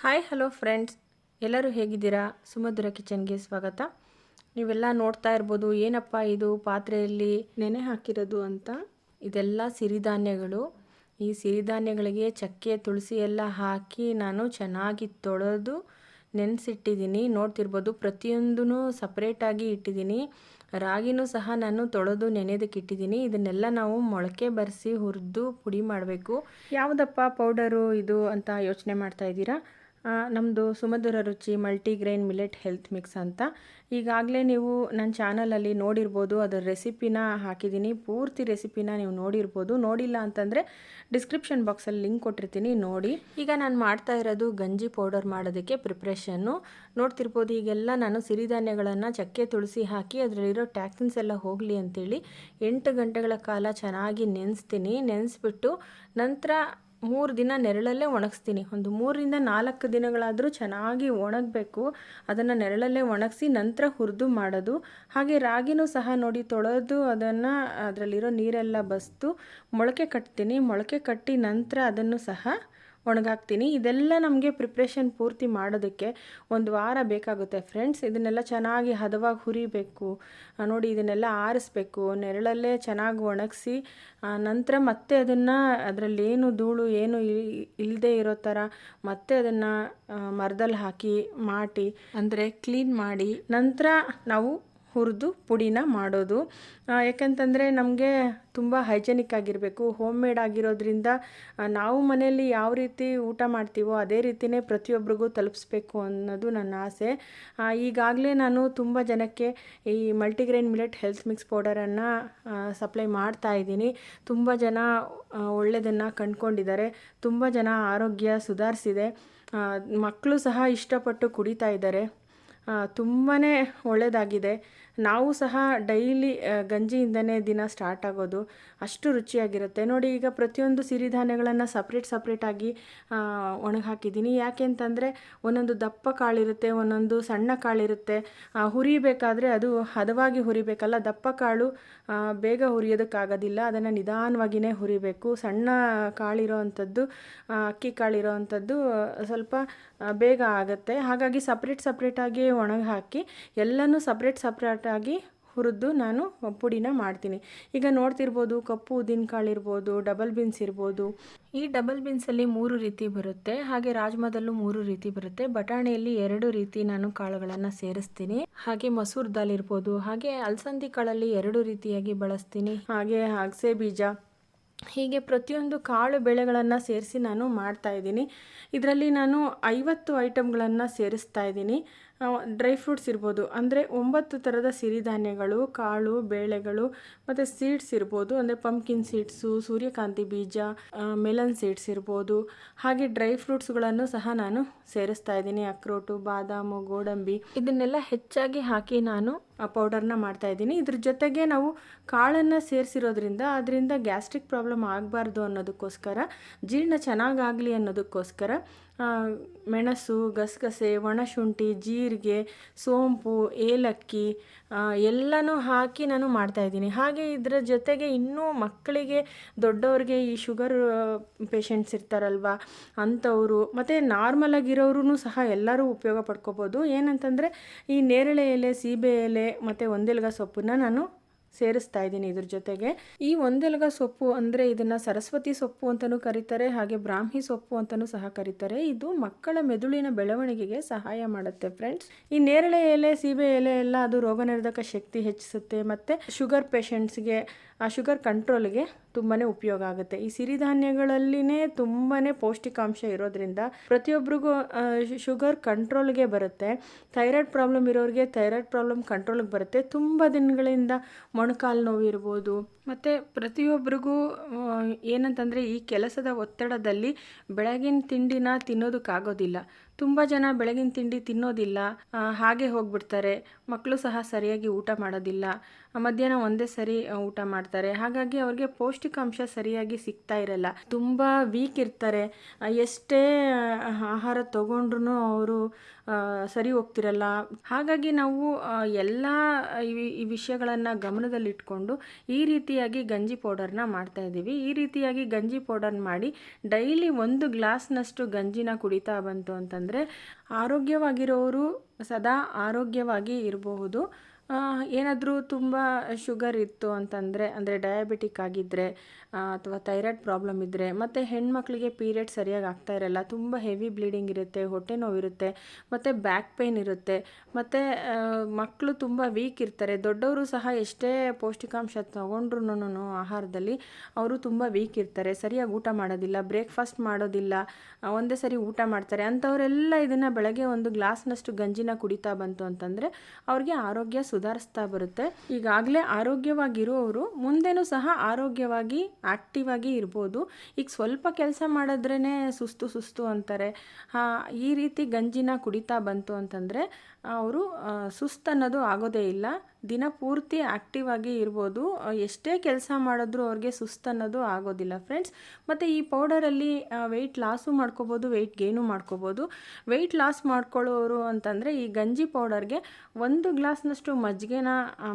Hi hello friends, ಎಲ್ಲರೂ ಹೇಗಿದ್ದೀರಾ? ಸುಮಧುರ ಕಿಚನ್ಗೆ ಸ್ವಾಗತ. ನೀವೆಲ್ಲ ನೋಡ್ತಾ ಇರ್ಬೋದು, ಏನಪ್ಪ ಇದು ಪಾತ್ರೆಯಲ್ಲಿ ನೆನೆ ಹಾಕಿರೋದು ಅಂತ. ಇದೆಲ್ಲ ಸಿರಿಧಾನ್ಯಗಳು. ಈ ಸಿರಿಧಾನ್ಯಗಳಿಗೆ ಚಕ್ಕೆ ತುಳಸಿ ಎಲ್ಲ ಹಾಕಿ ನಾನು ಚೆನ್ನಾಗಿ ತೊಳೆದು ನೆನೆಸಿಟ್ಟಿದ್ದೀನಿ. ನೋಡ್ತಿರ್ಬೋದು, ಪ್ರತಿಯೊಂದೂ ಸಪ್ರೇಟಾಗಿ ಇಟ್ಟಿದ್ದೀನಿ. ರಾಗಿನೂ ಸಹ ನಾನು ತೊಳೆದು ನೆನೆದಕ್ಕೆ ಇಟ್ಟಿದ್ದೀನಿ. ಇದನ್ನೆಲ್ಲ ನಾವು ಮೊಳಕೆ ಬರೆಸಿ ಹುರಿದು ಪುಡಿ ಮಾಡಬೇಕು. ಯಾವುದಪ್ಪ ಪೌಡರು ಇದು ಅಂತ ಯೋಚನೆ ಮಾಡ್ತಾ ಇದ್ದೀರಾ? ನಮ್ಮದು ಸುಮಧುರ ರುಚಿ ಮಲ್ಟಿಗ್ರೈನ್ ಮಿಲೆಟ್ ಹೆಲ್ತ್ ಮಿಕ್ಸ್ ಅಂತ. ಈಗಾಗಲೇ ನೀವು ನನ್ನ ಚಾನಲಲ್ಲಿ ನೋಡಿರ್ಬೋದು, ಅದರ ರೆಸಿಪಿನ ಹಾಕಿದ್ದೀನಿ. ಪೂರ್ತಿ ರೆಸಿಪಿನ ನೀವು ನೋಡಿರ್ಬೋದು. ನೋಡಿಲ್ಲ ಅಂತಂದರೆ ಡಿಸ್ಕ್ರಿಪ್ಷನ್ ಬಾಕ್ಸಲ್ಲಿ ಲಿಂಕ್ ಕೊಟ್ಟಿರ್ತೀನಿ, ನೋಡಿ. ಈಗ ನಾನು ಮಾಡ್ತಾ ಇರೋದು ಗಂಜಿ ಪೌಡರ್ ಮಾಡೋದಕ್ಕೆ ಪ್ರಿಪ್ರೇಷನ್ನು. ನೋಡ್ತಿರ್ಬೋದು, ಈಗೆಲ್ಲ ನಾನು ಸಿರಿಧಾನ್ಯಗಳನ್ನು ಚಕ್ಕೆ ತುಳಸಿ ಹಾಕಿ ಅದರಲ್ಲಿರೋ ಟ್ಯಾಕ್ಸಿನ್ಸ್ ಎಲ್ಲ ಹೋಗಲಿ ಅಂತೇಳಿ 8 ಗಂಟೆಗಳ ಕಾಲ ಚೆನ್ನಾಗಿ ನೆನೆಸ್ತೀನಿ. ನೆನೆಸ್ಬಿಟ್ಟು ನಂತರ 3 ದಿನ ನೆರಳಲ್ಲೇ ಒಣಗಿಸ್ತೀನಿ. ಒಂದು 3 ರಿಂದ 4 ದಿನಗಳಾದರೂ ಚೆನ್ನಾಗಿ ಒಣಗಬೇಕು. ಅದನ್ನು ನೆರಳಲ್ಲೇ ಒಣಗಿಸಿ ನಂತರ ಹುರಿದು ಮಾಡೋದು. ಹಾಗೆ ರಾಗಿನೂ ಸಹ ನೋಡಿ ತೊಳೆದು ಅದನ್ನು ಅದರಲ್ಲಿರೋ ನೀರೆಲ್ಲ ಬಸಿದು ಮೊಳಕೆ ಕಟ್ತೀನಿ. ಮೊಳಕೆ ಕಟ್ಟಿ ನಂತರ ಅದನ್ನು ಸಹ ಒಣಗಾಕ್ತೀನಿ. ಇದೆಲ್ಲ ನಮಗೆ ಪ್ರಿಪ್ರೇಷನ್ ಪೂರ್ತಿ ಮಾಡೋದಕ್ಕೆ 1 ವಾರ ಬೇಕಾಗುತ್ತೆ ಫ್ರೆಂಡ್ಸ್. ಇದನ್ನೆಲ್ಲ ಚೆನ್ನಾಗಿ ಹದವಾಗಿ ಹುರಿಬೇಕು. ನೋಡಿ, ಇದನ್ನೆಲ್ಲ ಆರಿಸ್ಬೇಕು. ನೆರಳಲ್ಲೇ ಚೆನ್ನಾಗಿ ಒಣಗಿಸಿ ನಂತರ ಮತ್ತೆ ಅದನ್ನು ಅದರಲ್ಲೇನು ಧೂಳು ಏನು ಇಲ್ಲದೆ ಇರೋ ಥರ ಮತ್ತೆ ಅದನ್ನು ಮರದಲ್ಲಿ ಹಾಕಿ ಮಾಟಿ ಅಂದರೆ ಕ್ಲೀನ್ ಮಾಡಿ ನಂತರ ನಾವು ಹುರಿದು ಪುಡಿನ ಮಾಡೋದು. ಯಾಕಂತಂದರೆ ನಮಗೆ ತುಂಬ ಹೈಜೆನಿಕ್ ಆಗಿರಬೇಕು. ಹೋಮ್ ಮೇಡ್ ಆಗಿರೋದ್ರಿಂದ ನಾವು ಮನೆಯಲ್ಲಿ ಯಾವ ರೀತಿ ಊಟ ಮಾಡ್ತೀವೋ ಅದೇ ರೀತಿಯೇ ಪ್ರತಿಯೊಬ್ಬರಿಗೂ ತಲುಪಿಸ್ಬೇಕು ಅನ್ನೋದು ನನ್ನ ಆಸೆ. ಈಗಾಗಲೇ ನಾನು ತುಂಬ ಜನಕ್ಕೆ ಈ ಮಲ್ಟಿಗ್ರೈನ್ ಮಿಲೆಟ್ ಹೆಲ್ತ್ ಮಿಕ್ಸ್ ಪೌಡರನ್ನು ಸಪ್ಲೈ ಮಾಡ್ತಾ ಇದ್ದೀನಿ. ತುಂಬ ಜನ ಒಳ್ಳೆಯದನ್ನು ಕಂಡುಕೊಂಡಿದ್ದಾರೆ. ತುಂಬ ಜನ ಆರೋಗ್ಯ ಸುಧಾರಿಸಿದೆ. ಮಕ್ಕಳು ಸಹ ಇಷ್ಟಪಟ್ಟು ಕುಡಿತಾ ಇದ್ದಾರೆ. ತುಂಬಾ ಒಳ್ಳೆಯದಾಗಿದೆ. ನಾವು ಸಹ ಡೈಲಿ ಗಂಜಿಯಿಂದನೇ ದಿನ ಸ್ಟಾರ್ಟ್ ಆಗೋದು. ಅಷ್ಟು ರುಚಿಯಾಗಿರುತ್ತೆ ನೋಡಿ. ಈಗ ಪ್ರತಿಯೊಂದು ಸಿರಿಧಾನ್ಯಗಳನ್ನು ಸಪ್ರೇಟಾಗಿ ಒಣಗಿ ಹಾಕಿದ್ದೀನಿ. ಯಾಕೆ ಅಂತಂದರೆ ಒಂದೊಂದು ದಪ್ಪ ಕಾಳಿರುತ್ತೆ, ಒಂದೊಂದು ಸಣ್ಣ ಕಾಳಿರುತ್ತೆ. ಹುರಿಬೇಕಾದ್ರೆ ಅದು ಹದವಾಗಿ ಹುರಿಬೇಕಲ್ಲ. ದಪ್ಪ ಕಾಳು ಬೇಗ ಹುರಿಯೋದಕ್ಕಾಗೋದಿಲ್ಲ. ಅದನ್ನು ನಿಧಾನವಾಗಿಯೇ ಹುರಿಬೇಕು. ಸಣ್ಣ ಕಾಳಿರೋ ಅಂಥದ್ದು, ಅಕ್ಕಿ ಕಾಳಿರೋ ಅಂಥದ್ದು ಸ್ವಲ್ಪ ಬೇಗ ಆಗುತ್ತೆ. ಹಾಗಾಗಿ ಸಪ್ರೇಟಾಗಿ ಒಣಗಿ ಹಾಕಿ ಎಲ್ಲನೂ ಸಪ್ರೇಟಾಗಿ ಹುರಿದು ನಾನು ಪುಡಿನ ಮಾಡ್ತೀನಿ. ಈಗ ನೋಡ್ತಿರ್ಬೋದು, ಕಪ್ಪು ಉದ್ದಿನಕಾಳು ಇರ್ಬೋದು, ಡಬಲ್ ಬೀನ್ಸ್ ಇರ್ಬೋದು. ಈ ಡಬಲ್ ಬೀನ್ಸಲ್ಲಿ 3 ರೀತಿ ಬರುತ್ತೆ. ಹಾಗೆ ರಾಜ್ಮಾದಲ್ಲೂ 3 ರೀತಿ ಬರುತ್ತೆ. ಬಟಾಣಿಯಲ್ಲಿ 2 ರೀತಿ ನಾನು ಕಾಳುಗಳನ್ನು ಸೇರಿಸ್ತೀನಿ. ಹಾಗೆ ಮಸೂರ್ ದಾಲ್ ಇರ್ಬೋದು. ಹಾಗೆ ಅಲಸಂದಿ ಕಾಳಲ್ಲಿ 2 ರೀತಿಯಾಗಿ ಬಳಸ್ತೀನಿ. ಹಾಗೆ ಅಗಸೆ ಬೀಜ, ಹೀಗೆ ಪ್ರತಿಯೊಂದು ಕಾಳು ಬೆಳೆಗಳನ್ನು ಸೇರಿಸಿ ನಾನು ಮಾಡ್ತಾಯಿದ್ದೀನಿ. ಇದರಲ್ಲಿ ನಾನು 50 ಐಟಮ್ಗಳನ್ನು ಸೇರಿಸ್ತಾ ಇದ್ದೀನಿ. ಡ್ರೈ ಫ್ರೂಟ್ಸ್ ಇರ್ಬೋದು, ಅಂದರೆ 9 ಥರದ ಸಿರಿಧಾನ್ಯಗಳು, ಕಾಳು ಬೇಳೆಗಳು ಮತ್ತು ಸೀಡ್ಸ್ ಇರ್ಬೋದು. ಅಂದರೆ ಪಂಪ್ಕಿನ್ ಸೀಡ್ಸು, ಸೂರ್ಯಕಾಂತಿ ಬೀಜ, ಮೆಲನ್ ಸೀಡ್ಸ್ ಇರ್ಬೋದು. ಹಾಗೆ ಡ್ರೈ ಫ್ರೂಟ್ಸ್ಗಳನ್ನು ಸಹ ನಾನು ಸೇರಿಸ್ತಾ ಇದ್ದೀನಿ. ಅಕ್ರೋಟು, ಬಾದಾಮು, ಗೋಡಂಬಿ, ಇದನ್ನೆಲ್ಲ ಹೆಚ್ಚಾಗಿ ಹಾಕಿ ನಾನು ಪೌಡರ್ನ ಮಾಡ್ತಾಯಿದ್ದೀನಿ. ಇದ್ರ ಜೊತೆಗೆ ನಾವು ಕಾಳನ್ನು ಸೇರಿಸಿರೋದ್ರಿಂದ ಅದರಿಂದ ಗ್ಯಾಸ್ಟ್ರಿಕ್ ಪ್ರಾಬ್ಲಮ್ ಆಗಬಾರ್ದು ಅನ್ನೋದಕ್ಕೋಸ್ಕರ, ಜೀರ್ಣ ಚೆನ್ನಾಗಾಗಲಿ ಅನ್ನೋದಕ್ಕೋಸ್ಕರ ಮೆಣಸು, ಗಸಗಸೆ, ಒಣಶುಂಠಿ, ಜೀರಿಗೆ, ಸೋಂಪು, ಏಲಕ್ಕಿ ಎಲ್ಲನೂ ಹಾಕಿ ನಾನು ಮಾಡ್ತಾಯಿದ್ದೀನಿ. ಹಾಗೆ ಇದರ ಜೊತೆಗೆ ಇನ್ನೂ ಮಕ್ಕಳಿಗೆ, ದೊಡ್ಡವ್ರಿಗೆ, ಈ ಶುಗರ್ ಪೇಷಂಟ್ಸ್ ಇರ್ತಾರಲ್ವ ಅಂಥವರು, ಮತ್ತು ನಾರ್ಮಲಾಗಿರೋರು ಸಹ ಎಲ್ಲರೂ ಉಪಯೋಗ ಪಡ್ಕೋಬೋದು. ಏನಂತಂದರೆ ಈ ನೇರಳೆ ಎಲೆ, ಸೀಬೆ ಎಲೆ ಮತ್ತು ಒಂದೆಲಗ ಸೊಪ್ಪನ್ನು ನಾನು ಸೇರಿಸ್ತಾ ಇದ್ದೀನಿ. ಇದ್ರ ಜೊತೆಗೆ ಈ ಒಂದೆಲಗ ಸೊಪ್ಪು ಅಂದರೆ ಇದನ್ನು ಸರಸ್ವತಿ ಸೊಪ್ಪು ಅಂತಲೂ ಕರೀತಾರೆ. ಹಾಗೆ ಬ್ರಾಹ್ಮಿ ಸೊಪ್ಪು ಅಂತಲೂ ಸಹ ಕರೀತಾರೆ. ಇದು ಮಕ್ಕಳ ಮೆದುಳಿನ ಬೆಳವಣಿಗೆಗೆ ಸಹಾಯ ಮಾಡುತ್ತೆ ಫ್ರೆಂಡ್ಸ್. ಈ ನೇರಳೆ ಎಲೆ, ಸೀಬೆ ಎಲೆ ಎಲ್ಲ ಅದು ರೋಗನಿರೋಧಕ ಶಕ್ತಿ ಹೆಚ್ಚಿಸುತ್ತೆ. ಮತ್ತು ಶುಗರ್ ಪೇಷಂಟ್ಸ್ಗೆ, ಆ ಶುಗರ್ ಕಂಟ್ರೋಲ್ಗೆ ತುಂಬಾ ಉಪಯೋಗ ಆಗುತ್ತೆ. ಈ ಸಿರಿಧಾನ್ಯಗಳಲ್ಲಿನೇ ತುಂಬಾ ಪೌಷ್ಟಿಕಾಂಶ ಇರೋದ್ರಿಂದ ಪ್ರತಿಯೊಬ್ಬರಿಗೂ ಶುಗರ್ ಕಂಟ್ರೋಲ್ಗೆ ಬರುತ್ತೆ. ಥೈರಾಯ್ಡ್ ಪ್ರಾಬ್ಲಮ್ ಇರೋರಿಗೆ ಥೈರಾಯ್ಡ್ ಪ್ರಾಬ್ಲಮ್ ಕಂಟ್ರೋಲ್ಗೆ ಬರುತ್ತೆ. ತುಂಬ ದಿನಗಳಿಂದ ಮೊಣಕಾಲು ನೋವು ಇರ್ಬೋದು. ಮತ್ತು ಪ್ರತಿಯೊಬ್ಬರಿಗೂ ಏನಂತಂದರೆ ಈ ಕೆಲಸದ ಒತ್ತಡದಲ್ಲಿ ಬೆಳಗಿನ ತಿಂಡಿನ ತಿನ್ನೋದಕ್ಕಾಗೋದಿಲ್ಲ. ತುಂಬ ಜನ ಬೆಳಗಿನ ತಿಂಡಿ ತಿನ್ನೋದಿಲ್ಲ, ಹಾಗೆ ಹೋಗ್ಬಿಡ್ತಾರೆ. ಮಕ್ಕಳು ಸಹ ಸರಿಯಾಗಿ ಊಟ ಮಾಡೋದಿಲ್ಲ. ಮಧ್ಯಾಹ್ನ ಒಂದೇ ಸರಿ ಊಟ ಮಾಡ್ತಾರೆ. ಹಾಗಾಗಿ ಅವ್ರಿಗೆ ಪೌಷ್ಟಿಕಾಂಶ ಸರಿಯಾಗಿ ಸಿಗ್ತಾ ಇರಲ್ಲ. ತುಂಬ ವೀಕ್ ಇರ್ತಾರೆ. ಎಷ್ಟೇ ಆಹಾರ ತಗೊಂಡ್ರೂ ಅವರು ಸರಿ ಹೋಗ್ತಿರಲ್ಲ. ಹಾಗಾಗಿ ನಾವು ಎಲ್ಲ ಈ ವಿಷಯಗಳನ್ನು ಗಮನದಲ್ಲಿಟ್ಕೊಂಡು ಈ ರೀತಿಯಾಗಿ ಗಂಜಿ ಪೌಡರ್ನ ಮಾಡ್ತಾಯಿದ್ದೀವಿ. ಈ ರೀತಿಯಾಗಿ ಗಂಜಿ ಪೌಡರ್ ಮಾಡಿ ಡೈಲಿ 1 ಗ್ಲಾಸ್ನಷ್ಟು ಗಂಜಿನ ಕುಡಿತಾ ಬಂತು ಅಂತಂದರೆ ಆರೋಗ್ಯವಾಗಿರೋರು ಸದಾ ಆರೋಗ್ಯವಾಗಿ ಇರಬಹುದು. ಏನಾದರೂ ತುಂಬ ಶುಗರ್ ಇತ್ತು ಅಂತಂದರೆ, ಅಂದರೆ ಡಯಾಬಿಟಿಕ್ ಆಗಿದ್ದರೆ ಅಥವಾ ಥೈರಾಯ್ಡ್ ಪ್ರಾಬ್ಲಮ್ ಇದ್ದರೆ, ಮತ್ತು ಹೆಣ್ಮಕ್ಳಿಗೆ ಪೀರಿಯಡ್ ಸರಿಯಾಗಿ ಆಗ್ತಾ ಇರಲ್ಲ, ತುಂಬ ಹೆವಿ ಬ್ಲೀಡಿಂಗ್ ಇರುತ್ತೆ, ಹೊಟ್ಟೆ ನೋವಿರುತ್ತೆ, ಮತ್ತು ಬ್ಯಾಕ್ ಪೇಯ್ನ್ ಇರುತ್ತೆ, ಮತ್ತು ಮಕ್ಕಳು ತುಂಬ ವೀಕ್ ಇರ್ತಾರೆ. ದೊಡ್ಡವರು ಸಹ ಎಷ್ಟೇ ಪೌಷ್ಟಿಕಾಂಶ ತಗೊಂಡ್ರೂ ಆಹಾರದಲ್ಲಿ ಅವರು ತುಂಬ ವೀಕ್ ಇರ್ತಾರೆ, ಸರಿಯಾಗಿ ಊಟ ಮಾಡೋದಿಲ್ಲ, ಬ್ರೇಕ್ಫಾಸ್ಟ್ ಮಾಡೋದಿಲ್ಲ, ಒಂದೇ ಸರಿ ಊಟ ಮಾಡ್ತಾರೆ. ಅಂಥವರೆಲ್ಲ ಇದನ್ನು ಬೆಳಗ್ಗೆ 1 ಗ್ಲಾಸ್ನಷ್ಟು ಗಂಜಿನ ಕುಡಿತಾ ಬಂತು ಅಂತಂದರೆ ಅವ್ರಿಗೆ ಆರೋಗ್ಯ ಸುಧಾರಿಸ್ತಾ ಬರುತ್ತೆ. ಈಗಾಗಲೇ ಆರೋಗ್ಯವಾಗಿರೋರು ಮುಂದೆನೂ ಸಹ ಆರೋಗ್ಯವಾಗಿ ಆ್ಯಕ್ಟಿವ್ ಆಗಿ ಇರ್ಬೋದು. ಈಗ ಸ್ವಲ್ಪ ಕೆಲಸ ಮಾಡಿದ್ರೇ ಸುಸ್ತು ಅಂತಾರೆ. ಈ ರೀತಿ ಗಂಜಿನ ಕುಡಿತಾ ಬಂತು ಅಂತಂದರೆ ಅವರು ಸುಸ್ತು ಅನ್ನೋದು ಆಗೋದೇ ಇಲ್ಲ. ದಿನ ಪೂರ್ತಿ ಆ್ಯಕ್ಟಿವ್ ಆಗಿ ಇರ್ಬೋದು. ಎಷ್ಟೇ ಕೆಲಸ ಮಾಡಿದ್ರೂ ಅವ್ರಿಗೆ ಸುಸ್ತು ಅನ್ನೋದು ಆಗೋದಿಲ್ಲ ಫ್ರೆಂಡ್ಸ್. ಮತ್ತು ಈ ಪೌಡರಲ್ಲಿ ವೆಯ್ಟ್ ಲಾಸು ಮಾಡ್ಕೋಬೋದು, ವೆಯ್ಟ್ ಗೇನು ಮಾಡ್ಕೋಬೋದು. ವೆಯ್ಟ್ ಲಾಸ್ ಮಾಡ್ಕೊಳ್ಳೋರು ಅಂತಂದರೆ ಈ ಗಂಜಿ ಪೌಡರ್ಗೆ 1 ಗ್ಲಾಸ್ನಷ್ಟು ಮಜ್ಜಿಗೆನ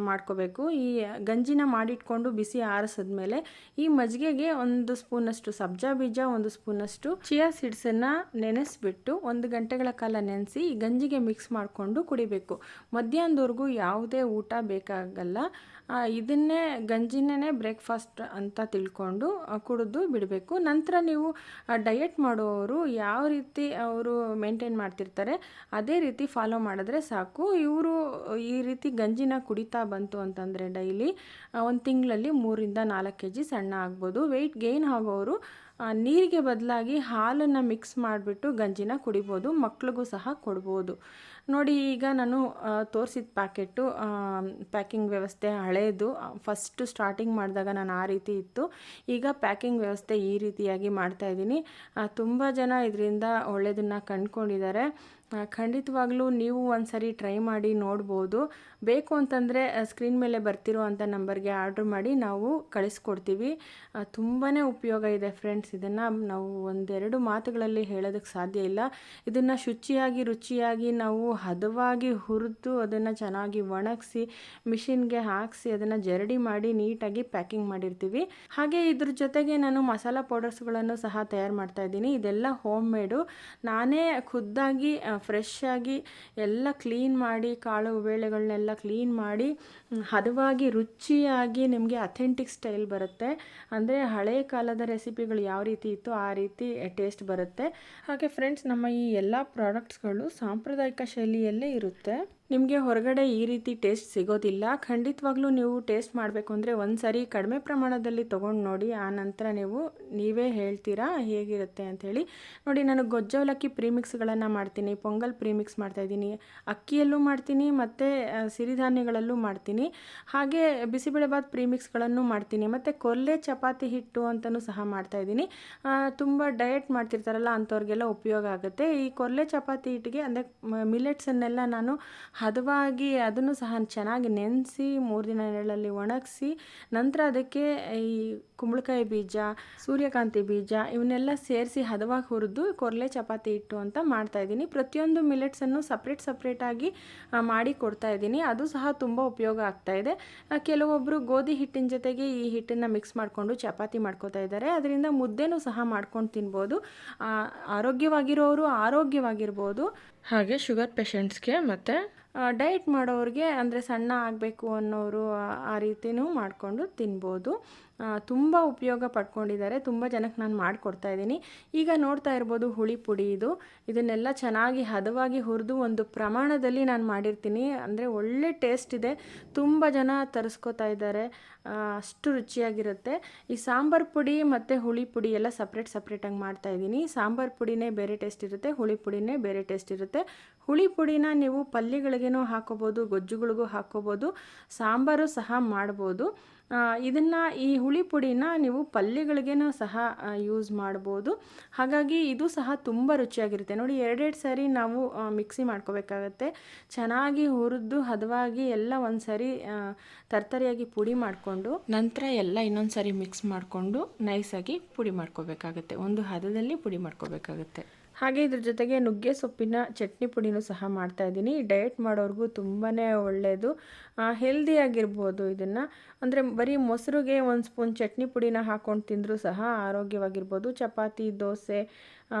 ಮಾಡ್ಕೋಬೇಕು. ಈ ಗಂಜಿನ ಮಾಡಿಟ್ಕೊಂಡು ಬಿಸಿ ಆರಿಸಿದ್ಮೇಲೆ ಈ ಮಜ್ಜಿಗೆಗೆ 1 ಸ್ಪೂನಷ್ಟು ಸಬ್ಜಾ ಬೀಜ, 1 ಸ್ಪೂನಷ್ಟು ಚಿಯಾ ಸೀಡ್ಸನ್ನು ನೆನೆಸ್ಬಿಟ್ಟು 1 ಗಂಟೆಗಳ ಕಾಲ ನೆನೆಸಿ ಈ ಗಂಜಿಗೆ ಮಿಕ್ಸ್ ಮಾಡಿಕೊಂಡು ಕುಡಿಬೇಕು. ಮಧ್ಯಾಹ್ನದವರೆಗೂ ಯಾವುದೇ ಊಟ ಬೇಕಾಗಲ್ಲ. ಇದನ್ನೇ ಗಂಜಿನೇ ಬ್ರೇಕ್ಫಾಸ್ಟ್ ಅಂತ ತಿಳ್ಕೊಂಡು ಕುಡಿದು ಬಿಡಬೇಕು. ನಂತರ ನೀವು ಡಯಟ್ ಮಾಡುವವರು ಯಾವ ರೀತಿ ಅವರು ಮೇಂಟೈನ್ ಮಾಡ್ತಿರ್ತಾರೆ ಅದೇ ರೀತಿ ಫಾಲೋ ಮಾಡಿದ್ರೆ ಸಾಕು. ಇವರು ಈ ರೀತಿ ಗಂಜಿನ ಕುಡಿತಾ ಬಂತು ಅಂತಂದರೆ ಡೈಲಿ 1 ತಿಂಗಳಲ್ಲಿ 3ರಿಂದ 4 kg ಸಣ್ಣ ಆಗ್ಬೋದು. ವೆಯ್ಟ್ ಗೇನ್ ಆಗೋರು ನೀರಿಗೆ ಬದಲಾಗಿ ಹಾಲನ್ನು ಮಿಕ್ಸ್ ಮಾಡಿಬಿಟ್ಟು ಗಂಜಿನ ಕುಡಿಬೋದು. ಮಕ್ಳಿಗೂ ಸಹ ಕೊಡ್ಬೋದು. ನೋಡಿ, ಈಗ ನಾನು ತೋರಿಸಿದ ಪ್ಯಾಕಿಂಗ್ ವ್ಯವಸ್ಥೆ ಹಳೇದು. ಫಸ್ಟು ಸ್ಟಾರ್ಟಿಂಗ್ ಮಾಡಿದಾಗ ನಾನು ಆ ರೀತಿ ಇತ್ತು. ಈಗ ಪ್ಯಾಕಿಂಗ್ ವ್ಯವಸ್ಥೆ ಈ ರೀತಿಯಾಗಿ ಮಾಡ್ತಾಯಿದ್ದೀನಿ. ತುಂಬ ಜನ ಇದರಿಂದ ಒಳ್ಳೆಯದನ್ನು ಕಂಡುಕೊಂಡಿದ್ದಾರೆ. ಖಂಡಿತವಾಗ್ಲೂ ನೀವು ಒಂದ್ಸರಿ ಟ್ರೈ ಮಾಡಿ ನೋಡ್ಬೋದು. ಬೇಕು ಅಂತಂದರೆ ಸ್ಕ್ರೀನ್ ಮೇಲೆ ಬರ್ತಿರೋ ಅಂಥ ನಂಬರ್ಗೆ ಆರ್ಡ್ರ್ ಮಾಡಿ ನಾವು ಕಳಿಸ್ಕೊಡ್ತೀವಿ. ತುಂಬಾ ಉಪಯೋಗ ಇದೆ ಫ್ರೆಂಡ್ಸ್. ಇದನ್ನು ನಾವು 1-2 ಮಾತುಗಳಲ್ಲಿ ಹೇಳೋದಕ್ಕೆ ಸಾಧ್ಯ ಇಲ್ಲ. ಇದನ್ನು ಶುಚಿಯಾಗಿ ರುಚಿಯಾಗಿ ನಾವು ಹದವಾಗಿ ಹುರಿದು ಅದನ್ನು ಚೆನ್ನಾಗಿ ಒಣಗಿಸಿ ಮಿಷಿನ್ಗೆ ಹಾಕಿಸಿ ಅದನ್ನು ಜರಡಿ ಮಾಡಿ ನೀಟಾಗಿ ಪ್ಯಾಕಿಂಗ್ ಮಾಡಿರ್ತೀವಿ. ಹಾಗೆ ಇದ್ರ ಜೊತೆಗೆ ನಾನು ಮಸಾಲ ಪೌಡರ್ಸ್ಗಳನ್ನು ಸಹ ತಯಾರು ಮಾಡ್ತಾಯಿದ್ದೀನಿ. ಇದೆಲ್ಲ ಹೋಮ್ ಮೇಡು. ನಾನೇ ಖುದ್ದಾಗಿ ಫ್ರೆಶ್ ಆಗಿ ಎಲ್ಲ ಕ್ಲೀನ್ ಮಾಡಿ ಕಾಳು ಬೇಳೆಗಳನ್ನೆಲ್ಲ ಕ್ಲೀನ್ ಮಾಡಿ ಹದವಾಗಿ ರುಚಿಯಾಗಿ ನಿಮಗೆ ಅಥೆಂಟಿಕ್ ಸ್ಟೈಲ್ ಬರುತ್ತೆ. ಅಂದರೆ ಹಳೆ ಕಾಲದ ರೆಸಿಪಿಗಳು ಯಾವ ರೀತಿ ಇತ್ತು ಆ ರೀತಿ ಟೇಸ್ಟ್ ಬರುತ್ತೆ. ಹಾಗೆ ಫ್ರೆಂಡ್ಸ್, ನಮ್ಮ ಈ ಎಲ್ಲ ಪ್ರಾಡಕ್ಟ್ಸ್ಗಳು ಸಾಂಪ್ರದಾಯಿಕ ಶೈಲಿಯಲ್ಲೇ ಇರುತ್ತೆ. ನಿಮಗೆ ಹೊರಗಡೆ ಈ ರೀತಿ ಟೇಸ್ಟ್ ಸಿಗೋದಿಲ್ಲ. ಖಂಡಿತವಾಗ್ಲೂ ನೀವು ಟೇಸ್ಟ್ ಮಾಡಬೇಕು ಅಂದರೆ ಒಂದು ಸಾರಿ ಕಡಿಮೆ ಪ್ರಮಾಣದಲ್ಲಿ ತೊಗೊಂಡು ನೋಡಿ. ಆ ನಂತರ ನೀವೇ ಹೇಳ್ತೀರಾ ಹೇಗಿರುತ್ತೆ ಅಂಥೇಳಿ. ನೋಡಿ, ನಾನು ಗೊಜ್ಜವಲಕ್ಕಿ ಪ್ರೀಮಿಕ್ಸ್ಗಳನ್ನು ಮಾಡ್ತೀನಿ, ಪೊಂಗಲ್ ಪ್ರೀಮಿಕ್ಸ್ ಮಾಡ್ತಾಯಿದ್ದೀನಿ, ಅಕ್ಕಿಯಲ್ಲೂ ಮಾಡ್ತೀನಿ ಮತ್ತು ಸಿರಿಧಾನ್ಯಗಳಲ್ಲೂ ಮಾಡ್ತೀನಿ. ಹಾಗೆ ಬಿಸಿಬೇಳೆಬಾತ್ ಪ್ರೀಮಿಕ್ಸ್ಗಳನ್ನು ಮಾಡ್ತೀನಿ ಮತ್ತು ಕೊರ್ಲೆ ಚಪಾತಿ ಹಿಟ್ಟು ಅಂತಲೂ ಸಹ ಮಾಡ್ತಾಯಿದ್ದೀನಿ. ತುಂಬ ಡಯಟ್ ಮಾಡ್ತಿರ್ತಾರಲ್ಲ ಅಂಥವ್ರಿಗೆಲ್ಲ ಉಪಯೋಗ ಆಗುತ್ತೆ. ಈ ಕೊರ್ಲೆ ಚಪಾತಿ ಹಿಟ್ಟಿಗೆ ಅಂದರೆ ಮಿಲೆಟ್ಸನ್ನೆಲ್ಲ ನಾನು ಹದವಾಗಿ ಅದನ್ನು ಸಹ ಚೆನ್ನಾಗಿ ನೆನೆಸಿ 3 ದಿನ ನೆರಳಲ್ಲಿ ಒಣಗಿಸಿ ನಂತರ ಅದಕ್ಕೆ ಈ ಕುಂಬಳಕಾಯಿ ಬೀಜ, ಸೂರ್ಯಕಾಂತಿ ಬೀಜ ಇವನ್ನೆಲ್ಲ ಸೇರಿಸಿ ಹದವಾಗಿ ಹುರಿದು ಕೊರ್ಲೆ ಚಪಾತಿ ಹಿಟ್ಟು ಅಂತ ಮಾಡ್ತಾಯಿದ್ದೀನಿ. ಪ್ರತಿಯೊಂದು ಮಿಲೆಟ್ಸನ್ನು ಸಪ್ರೇಟಾಗಿ ಮಾಡಿ ಕೊಡ್ತಾಯಿದ್ದೀನಿ. ಅದು ಸಹ ತುಂಬ ಉಪಯೋಗ ಆಗ್ತಾಯಿದೆ. ಕೆಲವೊಬ್ಬರು ಗೋಧಿ ಹಿಟ್ಟಿನ ಜೊತೆಗೆ ಈ ಹಿಟ್ಟನ್ನು ಮಿಕ್ಸ್ ಮಾಡಿಕೊಂಡು ಚಪಾತಿ ಮಾಡ್ಕೋತಾ ಇದ್ದಾರೆ. ಅದರಿಂದ ಮುದ್ದೆನೂ ಸಹ ಮಾಡ್ಕೊಂಡು ತಿನ್ಬೋದು. ಆರೋಗ್ಯವಾಗಿರೋರು ಆರೋಗ್ಯವಾಗಿರ್ಬೋದು. ಹಾಗೆ ಶುಗರ್ ಪೇಷಂಟ್ಸ್ಗೆ ಮತ್ತು ಡಯಟ್ ಮಾಡೋರಿಗೆ ಅಂದರೆ ಸಣ್ಣ ಆಗಬೇಕು ಅನ್ನೋರು ಆ ರೀತಿಯೂ ಮಾಡಿಕೊಂಡು ತಿನ್ಬೋದು. ತುಂಬ ಉಪಯೋಗ ಪಡ್ಕೊಂಡಿದ್ದಾರೆ. ತುಂಬ ಜನಕ್ಕೆ ನಾನು ಮಾಡಿಕೊಡ್ತಾಯಿದ್ದೀನಿ. ಈಗ ನೋಡ್ತಾ ಇರ್ಬೋದು ಹುಳಿ ಪುಡಿ ಇದನ್ನೆಲ್ಲ ಚೆನ್ನಾಗಿ ಹದವಾಗಿ ಹುರಿದು ಒಂದು ಪ್ರಮಾಣದಲ್ಲಿ ನಾನು ಮಾಡಿರ್ತೀನಿ. ಅಂದರೆ ಒಳ್ಳೆ ಟೇಸ್ಟ್ ಇದೆ. ತುಂಬ ಜನ ತರಿಸ್ಕೋತಾ ಇದ್ದಾರೆ. ಅಷ್ಟು ರುಚಿಯಾಗಿರುತ್ತೆ. ಈ ಸಾಂಬಾರು ಪುಡಿ ಮತ್ತು ಹುಳಿ ಪುಡಿ ಎಲ್ಲ ಸಪ್ರೇಟಾಗಿ ಮಾಡ್ತಾಯಿದ್ದೀನಿ. ಸಾಂಬಾರು ಪುಡಿನೇ ಬೇರೆ ಟೇಸ್ಟ್ ಇರುತ್ತೆ, ಹುಳಿ ಪುಡಿನೇ ಬೇರೆ ಟೇಸ್ಟ್ ಇರುತ್ತೆ. ಹುಳಿ ಪುಡಿನ ನೀವು ಪಲ್ಯಗಳಿಗೇನೂ ಹಾಕೋಬೋದು, ಗೊಜ್ಜುಗಳಿಗೂ ಹಾಕೋಬೋದು, ಸಾಂಬಾರು ಸಹ ಮಾಡ್ಬೋದು. ಇದನ್ನು ಈ ಹುಳಿ ಪುಡಿನ ನೀವು ಪಲ್ಯಗಳಿಗೇನೂ ಸಹ ಯೂಸ್ ಮಾಡ್ಬೋದು. ಹಾಗಾಗಿ ಇದು ಸಹ ತುಂಬ ರುಚಿಯಾಗಿರುತ್ತೆ. ನೋಡಿ, ಎರಡೆರಡು ಸಾರಿ ನಾವು ಮಿಕ್ಸಿ ಮಾಡ್ಕೋಬೇಕಾಗತ್ತೆ. ಚೆನ್ನಾಗಿ ಹುರಿದು ಹದವಾಗಿ ಎಲ್ಲ ಒಂದು ಸಾರಿ ತರ್ತರಿಯಾಗಿ ಪುಡಿ ಮಾಡಿಕೊಂಡು ನಂತರ ಎಲ್ಲ ಇನ್ನೊಂದು ಸಾರಿ ಮಿಕ್ಸ್ ಮಾಡಿಕೊಂಡು ನೈಸಾಗಿ ಪುಡಿ ಮಾಡ್ಕೋಬೇಕಾಗತ್ತೆ. ಒಂದು ಹದದಲ್ಲಿ ಪುಡಿ ಮಾಡ್ಕೋಬೇಕಾಗತ್ತೆ. ಹಾಗೆ ಇದ್ರ ಜೊತೆಗೆ ನುಗ್ಗೆ ಸೊಪ್ಪಿನ ಚಟ್ನಿ ಪುಡಿನೂ ಸಹ ಮಾಡ್ತಾಯಿದ್ದೀನಿ. ಡಯಟ್ ಮಾಡೋರಿಗೂ ತುಂಬಾ ಒಳ್ಳೆಯದು, ಹೆಲ್ದಿಯಾಗಿರ್ಬೋದು. ಇದನ್ನು ಅಂದರೆ ಬರೀ ಮೊಸರಿಗೆ ಒಂದು ಸ್ಪೂನ್ ಚಟ್ನಿ ಪುಡಿನ ಹಾಕ್ಕೊಂಡು ತಿಂದರೂ ಸಹ ಆರೋಗ್ಯವಾಗಿರ್ಬೋದು. ಚಪಾತಿ, ದೋಸೆ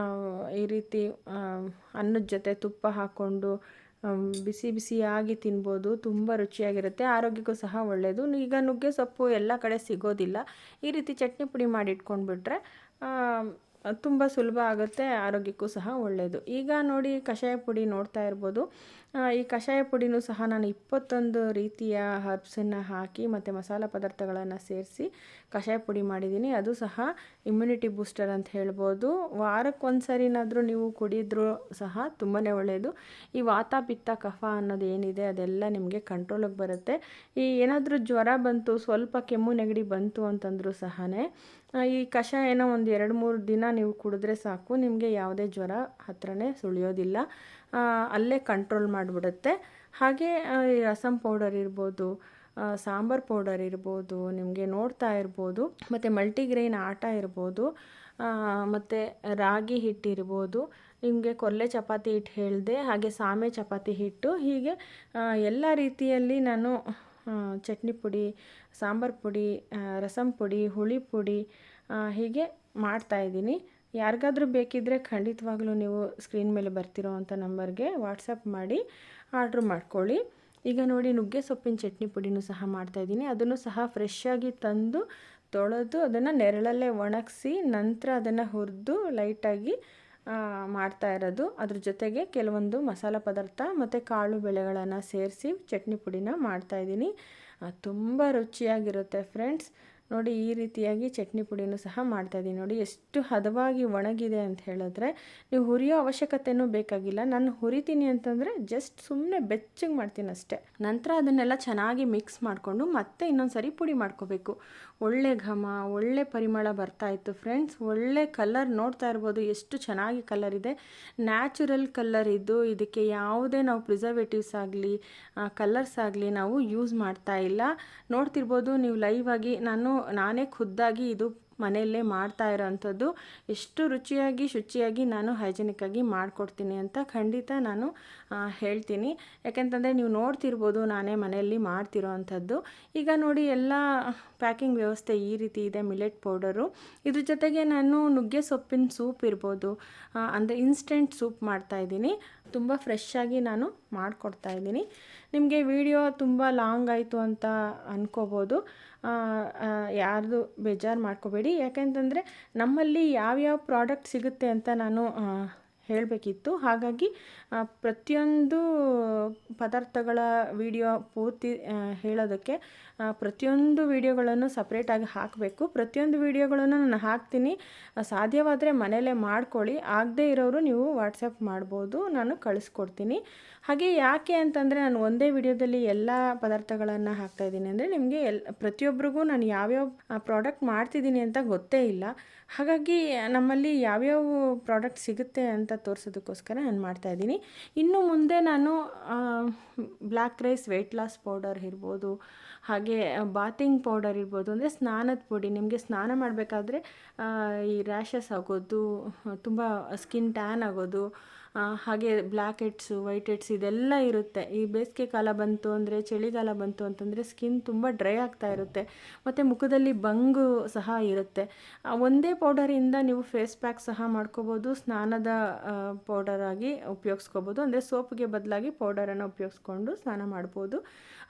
ಈ ರೀತಿ ಅನ್ನದ ಜೊತೆ ತುಪ್ಪ ಹಾಕ್ಕೊಂಡು ಬಿಸಿ ಬಿಸಿಯಾಗಿ ತಿನ್ಬೋದು. ತುಂಬ ರುಚಿಯಾಗಿರುತ್ತೆ, ಆರೋಗ್ಯಕ್ಕೂ ಸಹ ಒಳ್ಳೆಯದು. ಈಗ ನುಗ್ಗೆ ಸೊಪ್ಪು ಎಲ್ಲ ಕಡೆ ಸಿಗೋದಿಲ್ಲ. ಈ ರೀತಿ ಚಟ್ನಿ ಪುಡಿ ಮಾಡಿ ಇಟ್ಕೊಂಡ್ಬಿಟ್ರೆ ತುಂಬ ಸುಲಭ ಆಗುತ್ತೆ, ಆರೋಗ್ಯಕ್ಕೂ ಸಹ ಒಳ್ಳೆಯದು. ಈಗ ನೋಡಿ, ಕಷಾಯ ಪುಡಿ ನೋಡ್ತಾ ಇರ್ಬೋದು. ಈ ಕಷಾಯ ಪುಡಿನೂ ಸಹ ನಾನು 21 ರೀತಿಯ ಹರ್ಬ್ಸನ್ನು ಹಾಕಿ ಮತ್ತು ಮಸಾಲ ಪದಾರ್ಥಗಳನ್ನು ಸೇರಿಸಿ ಕಷಾಯ ಪುಡಿ ಮಾಡಿದ್ದೀನಿ. ಅದು ಸಹ ಇಮ್ಯುನಿಟಿ ಬೂಸ್ಟರ್ ಅಂತ ಹೇಳ್ಬೋದು. ವಾರಕ್ಕೆ ಒಂದು ಸರಿನಾದರೂ ನೀವು ಕುಡಿದ್ರೂ ಸಹ ತುಂಬಾ ಒಳ್ಳೆಯದು. ಈ ವಾತ, ಪಿತ್ತ, ಕಫ ಅನ್ನೋದು ಏನಿದೆ ಅದೆಲ್ಲ ನಿಮಗೆ ಕಂಟ್ರೋಲಿಗೆ ಬರುತ್ತೆ. ಈ ಏನಾದರೂ ಜ್ವರ ಬಂತು, ಸ್ವಲ್ಪ ಕೆಮ್ಮು ನೆಗಡಿ ಬಂತು ಅಂತಂದರೂ ಸಹ ಈ ಕಷಾಯನ ಒಂದು 2-3 ದಿನ ನೀವು ಕುಡಿದ್ರೆ ಸಾಕು, ನಿಮಗೆ ಯಾವುದೇ ಜ್ವರ ಹತ್ರನೇ ಸುಳಿಯೋದಿಲ್ಲ, ಅಲ್ಲೇ ಕಂಟ್ರೋಲ್ ಮಾಡಿಬಿಡುತ್ತೆ. ಹಾಗೆ ರಸಮ್ ಪೌಡರ್ ಇರ್ಬೋದು, ಸಾಂಬಾರ್ ಪೌಡರ್ ಇರ್ಬೋದು, ನಿಮಗೆ ನೋಡ್ತಾ ಇರ್ಬೋದು, ಮತ್ತು ಮಲ್ಟಿಗ್ರೈನ್ ಆಟ ಇರ್ಬೋದು, ಮತ್ತು ರಾಗಿ ಹಿಟ್ಟಿರ್ಬೋದು, ನಿಮಗೆ ಕೊರ್ಲೆ ಚಪಾತಿ ಹಿಟ್ಟು ಹೇಳಿದೆ, ಹಾಗೆ ಸಾಮೆ ಚಪಾತಿ ಹಿಟ್ಟು, ಹೀಗೆ ಎಲ್ಲ ರೀತಿಯಲ್ಲಿ ನಾನು ಚಟ್ನಿ ಪುಡಿ, ಸಾಂಬಾರು ಪುಡಿ, ರಸಮ್ ಪುಡಿ, ಹುಳಿ ಪುಡಿ ಹೀಗೆ ಮಾಡ್ತಾಯಿದ್ದೀನಿ. ಯಾರಿಗಾದ್ರೂ ಬೇಕಿದ್ದರೆ ಖಂಡಿತವಾಗ್ಲೂ ನೀವು ಸ್ಕ್ರೀನ್ ಮೇಲೆ ಬರ್ತಿರೋ ಅಂಥ ನಂಬರ್ಗೆ ವಾಟ್ಸಪ್ ಮಾಡಿ ಆರ್ಡ್ರ್ ಮಾಡ್ಕೊಳ್ಳಿ. ಈಗ ನೋಡಿ, ನುಗ್ಗೆ ಸೊಪ್ಪಿನ ಚಟ್ನಿ ಪುಡಿನೂ ಸಹ ಮಾಡ್ತಾಯಿದ್ದೀನಿ. ಅದನ್ನು ಸಹ ಫ್ರೆಶ್ಶಾಗಿ ತಂದು ತೊಳೆದು ಅದನ್ನು ನೆರಳಲ್ಲೇ ಒಣಗಿಸಿ ನಂತರ ಅದನ್ನು ಹುರಿದು ಲೈಟಾಗಿ ಮಾಡ್ತಾ ಇರೋದು. ಅದ್ರ ಜೊತೆಗೆ ಕೆಲವೊಂದು ಮಸಾಲ ಪದಾರ್ಥ ಮತ್ತು ಕಾಳು ಬೆಳೆಗಳನ್ನು ಸೇರಿಸಿ ಚಟ್ನಿ ಪುಡಿನ ಮಾಡ್ತಾಯಿದ್ದೀನಿ. ತುಂಬ ರುಚಿಯಾಗಿರುತ್ತೆ ಫ್ರೆಂಡ್ಸ್. ನೋಡಿ, ಈ ರೀತಿಯಾಗಿ ಚಟ್ನಿ ಪುಡಿನೂ ಸಹ ಮಾಡ್ತಾಯಿದ್ದೀನಿ. ನೋಡಿ ಎಷ್ಟು ಹದವಾಗಿ ಒಣಗಿದೆ ಅಂತ ಹೇಳಿದ್ರೆ ನೀವು ಹುರಿಯೋ ಅವಶ್ಯಕತೆಯೂ ಬೇಕಾಗಿಲ್ಲ. ನಾನು ಹುರಿತೀನಿ ಅಂತಂದರೆ ಜಸ್ಟ್ ಸುಮ್ಮನೆ ಬೆಚ್ಚಗೆ ಮಾಡ್ತೀನಿ ಅಷ್ಟೇ. ನಂತರ ಅದನ್ನೆಲ್ಲ ಚೆನ್ನಾಗಿ ಮಿಕ್ಸ್ ಮಾಡಿಕೊಂಡು ಮತ್ತೆ ಇನ್ನೊಂದು ಸರಿ ಪುಡಿ ಮಾಡ್ಕೋಬೇಕು. ಒಳ್ಳೆ ಘಮ, ಒಳ್ಳೆ ಪರಿಮಳ ಬರ್ತಾಯಿತ್ತು ಫ್ರೆಂಡ್ಸ್. ಒಳ್ಳೆ ಕಲರ್ ನೋಡ್ತಾ ಇರ್ಬೋದು, ಎಷ್ಟು ಚೆನ್ನಾಗಿ ಕಲರ್ ಇದೆ. ನ್ಯಾಚುರಲ್ ಕಲರ್ ಇದು. ಇದಕ್ಕೆ ಯಾವುದೇ ನಾವು ಪ್ರಿಸರ್ವೇಟಿವ್ಸ್ ಆಗಲಿ ಕಲರ್ಸ್ ಆಗಲಿ ನಾವು ಯೂಸ್ ಮಾಡ್ತಾ ಇಲ್ಲ. ನೋಡ್ತಿರ್ಬೋದು ನೀವು ಲೈವ್ ಆಗಿ, ನಾನೇ ಖುದ್ದಾಗಿ ಇದು ಮನೆಯಲ್ಲೇ ಮಾಡ್ತಾ ಇರೋವಂಥದ್ದು. ಎಷ್ಟು ರುಚಿಯಾಗಿ ಶುಚಿಯಾಗಿ ನಾನು ಹೈಜೆನಿಕ್ಕಾಗಿ ಮಾಡಿಕೊಡ್ತೀನಿ ಅಂತ ಖಂಡಿತ ನಾನು ಹೇಳ್ತೀನಿ. ಯಾಕೆಂತಂದರೆ ನೀವು ನೋಡ್ತಿರ್ಬೋದು ನಾನೇ ಮನೆಯಲ್ಲಿ ಮಾಡ್ತಿರೋ ಅಂಥದ್ದು. ಈಗ ನೋಡಿ, ಎಲ್ಲ ಪ್ಯಾಕಿಂಗ್ ವ್ಯವಸ್ಥೆ ಈ ರೀತಿ ಇದೆ. ಮಿಲೆಟ್ ಪೌಡರು, ಇದ್ರ ಜೊತೆಗೆ ನಾನು ನುಗ್ಗೆ ಸೊಪ್ಪಿನ ಸೂಪ್ ಇರ್ಬೋದು, ಅಂದರೆ ಇನ್ಸ್ಟೆಂಟ್ ಸೂಪ್ ಮಾಡ್ತಾಯಿದ್ದೀನಿ. ತುಂಬ ಫ್ರೆಶ್ಶಾಗಿ ನಾನು ಮಾಡಿಕೊಡ್ತಾಯಿದ್ದೀನಿ. ನಿಮಗೆ ವಿಡಿಯೋ ತುಂಬ ಲಾಂಗ್ ಆಯಿತು ಅಂತ ಅನ್ಕೋಬೋದು. ಯಾರ್ದು ಬೇಜಾರು ಮಾಡ್ಕೋಬೇಡಿ. ಯಾಕೆಂತಂದರೆ ನಮ್ಮಲ್ಲಿ ಯಾವ್ಯಾವ ಪ್ರಾಡಕ್ಟ್ ಸಿಗುತ್ತೆ ಅಂತ ನಾನು ಹೇಳಬೇಕಿತ್ತು. ಹಾಗಾಗಿ ಪ್ರತಿಯೊಂದು ಪದಾರ್ಥಗಳ ವಿಡಿಯೋ ಪೂರ್ತಿ ಹೇಳೋದಕ್ಕೆ ಪ್ರತಿಯೊಂದು ವಿಡಿಯೋಗಳನ್ನು ಸಪ್ರೇಟಾಗಿ ಹಾಕಬೇಕು. ಪ್ರತಿಯೊಂದು ವಿಡಿಯೋಗಳನ್ನು ನಾನು ಹಾಕ್ತೀನಿ. ಸಾಧ್ಯವಾದರೆ ಮನೆಯಲ್ಲೇ ಮಾಡ್ಕೊಳ್ಳಿ. ಆಗದೇ ಇರೋರು ನೀವು ವಾಟ್ಸಪ್ ಮಾಡ್ಬೋದು, ನಾನು ಕಳಿಸ್ಕೊಡ್ತೀನಿ. ಹಾಗೆ ಯಾಕೆ ಅಂತಂದರೆ ನಾನು ಒಂದೇ ವಿಡಿಯೋದಲ್ಲಿ ಎಲ್ಲ ಪದಾರ್ಥಗಳನ್ನು ಹಾಕ್ತಾಯಿದ್ದೀನಿ ಅಂದರೆ ನಿಮಗೆ ಪ್ರತಿಯೊಬ್ಬರಿಗೂ ನಾನು ಯಾವ್ಯಾವ ಪ್ರಾಡಕ್ಟ್ ಮಾಡ್ತಿದ್ದೀನಿ ಅಂತ ಗೊತ್ತೇ ಇಲ್ಲ. ಹಾಗಾಗಿ ನಮ್ಮಲ್ಲಿ ಯಾವ್ಯಾವ ಪ್ರಾಡಕ್ಟ್ ಸಿಗುತ್ತೆ ಅಂತ ತೋರಿಸೋದಕ್ಕೋಸ್ಕರ ನಾನು ಮಾಡ್ತಾಯಿದ್ದೀನಿ. ಇನ್ನು ಮುಂದೆ ನಾನು black rice weight loss powder ಇರ್ಬೋದು, ಹಾಗೆ ಬಾತಿಂಗ್ ಪೌಡರ್ ಇರ್ಬೋದು, ಅಂದರೆ ಸ್ನಾನದ ಪುಡಿ. ನಿಮಗೆ ಸ್ನಾನ ಮಾಡಬೇಕಾದ್ರೆ ಈ ರ್ಯಾಷಸ್ ಆಗೋದು, ತುಂಬ ಸ್ಕಿನ್ ಟ್ಯಾನ್ ಆಗೋದು, ಹಾಗೆ ಬ್ಲ್ಯಾಕ್ ಹೆಡ್ಸು, ವೈಟ್ ಹೆಡ್ಸ್ ಇದೆಲ್ಲ ಇರುತ್ತೆ. ಈ ಬೇಸಿಗೆ ಕಾಲ ಬಂತು ಅಂದರೆ, ಚಳಿಗಾಲ ಬಂತು ಅಂತಂದರೆ ಸ್ಕಿನ್ ತುಂಬ ಡ್ರೈ ಆಗ್ತಾ ಇರುತ್ತೆ, ಮತ್ತು ಮುಖದಲ್ಲಿ ಬಂಗು ಸಹ ಇರುತ್ತೆ. ಒಂದೇ ಪೌಡರಿಂದ ನೀವು ಫೇಸ್ ಪ್ಯಾಕ್ ಸಹ ಮಾಡ್ಕೋಬೋದು, ಸ್ನಾನದ ಪೌಡರಾಗಿ ಉಪಯೋಗಿಸ್ಕೋಬೋದು. ಅಂದರೆ ಸೋಪ್ಗೆ ಬದಲಾಗಿ ಪೌಡರನ್ನು ಉಪಯೋಗಿಸ್ಕೊಂಡು ಸ್ನಾನ ಮಾಡ್ಬೋದು.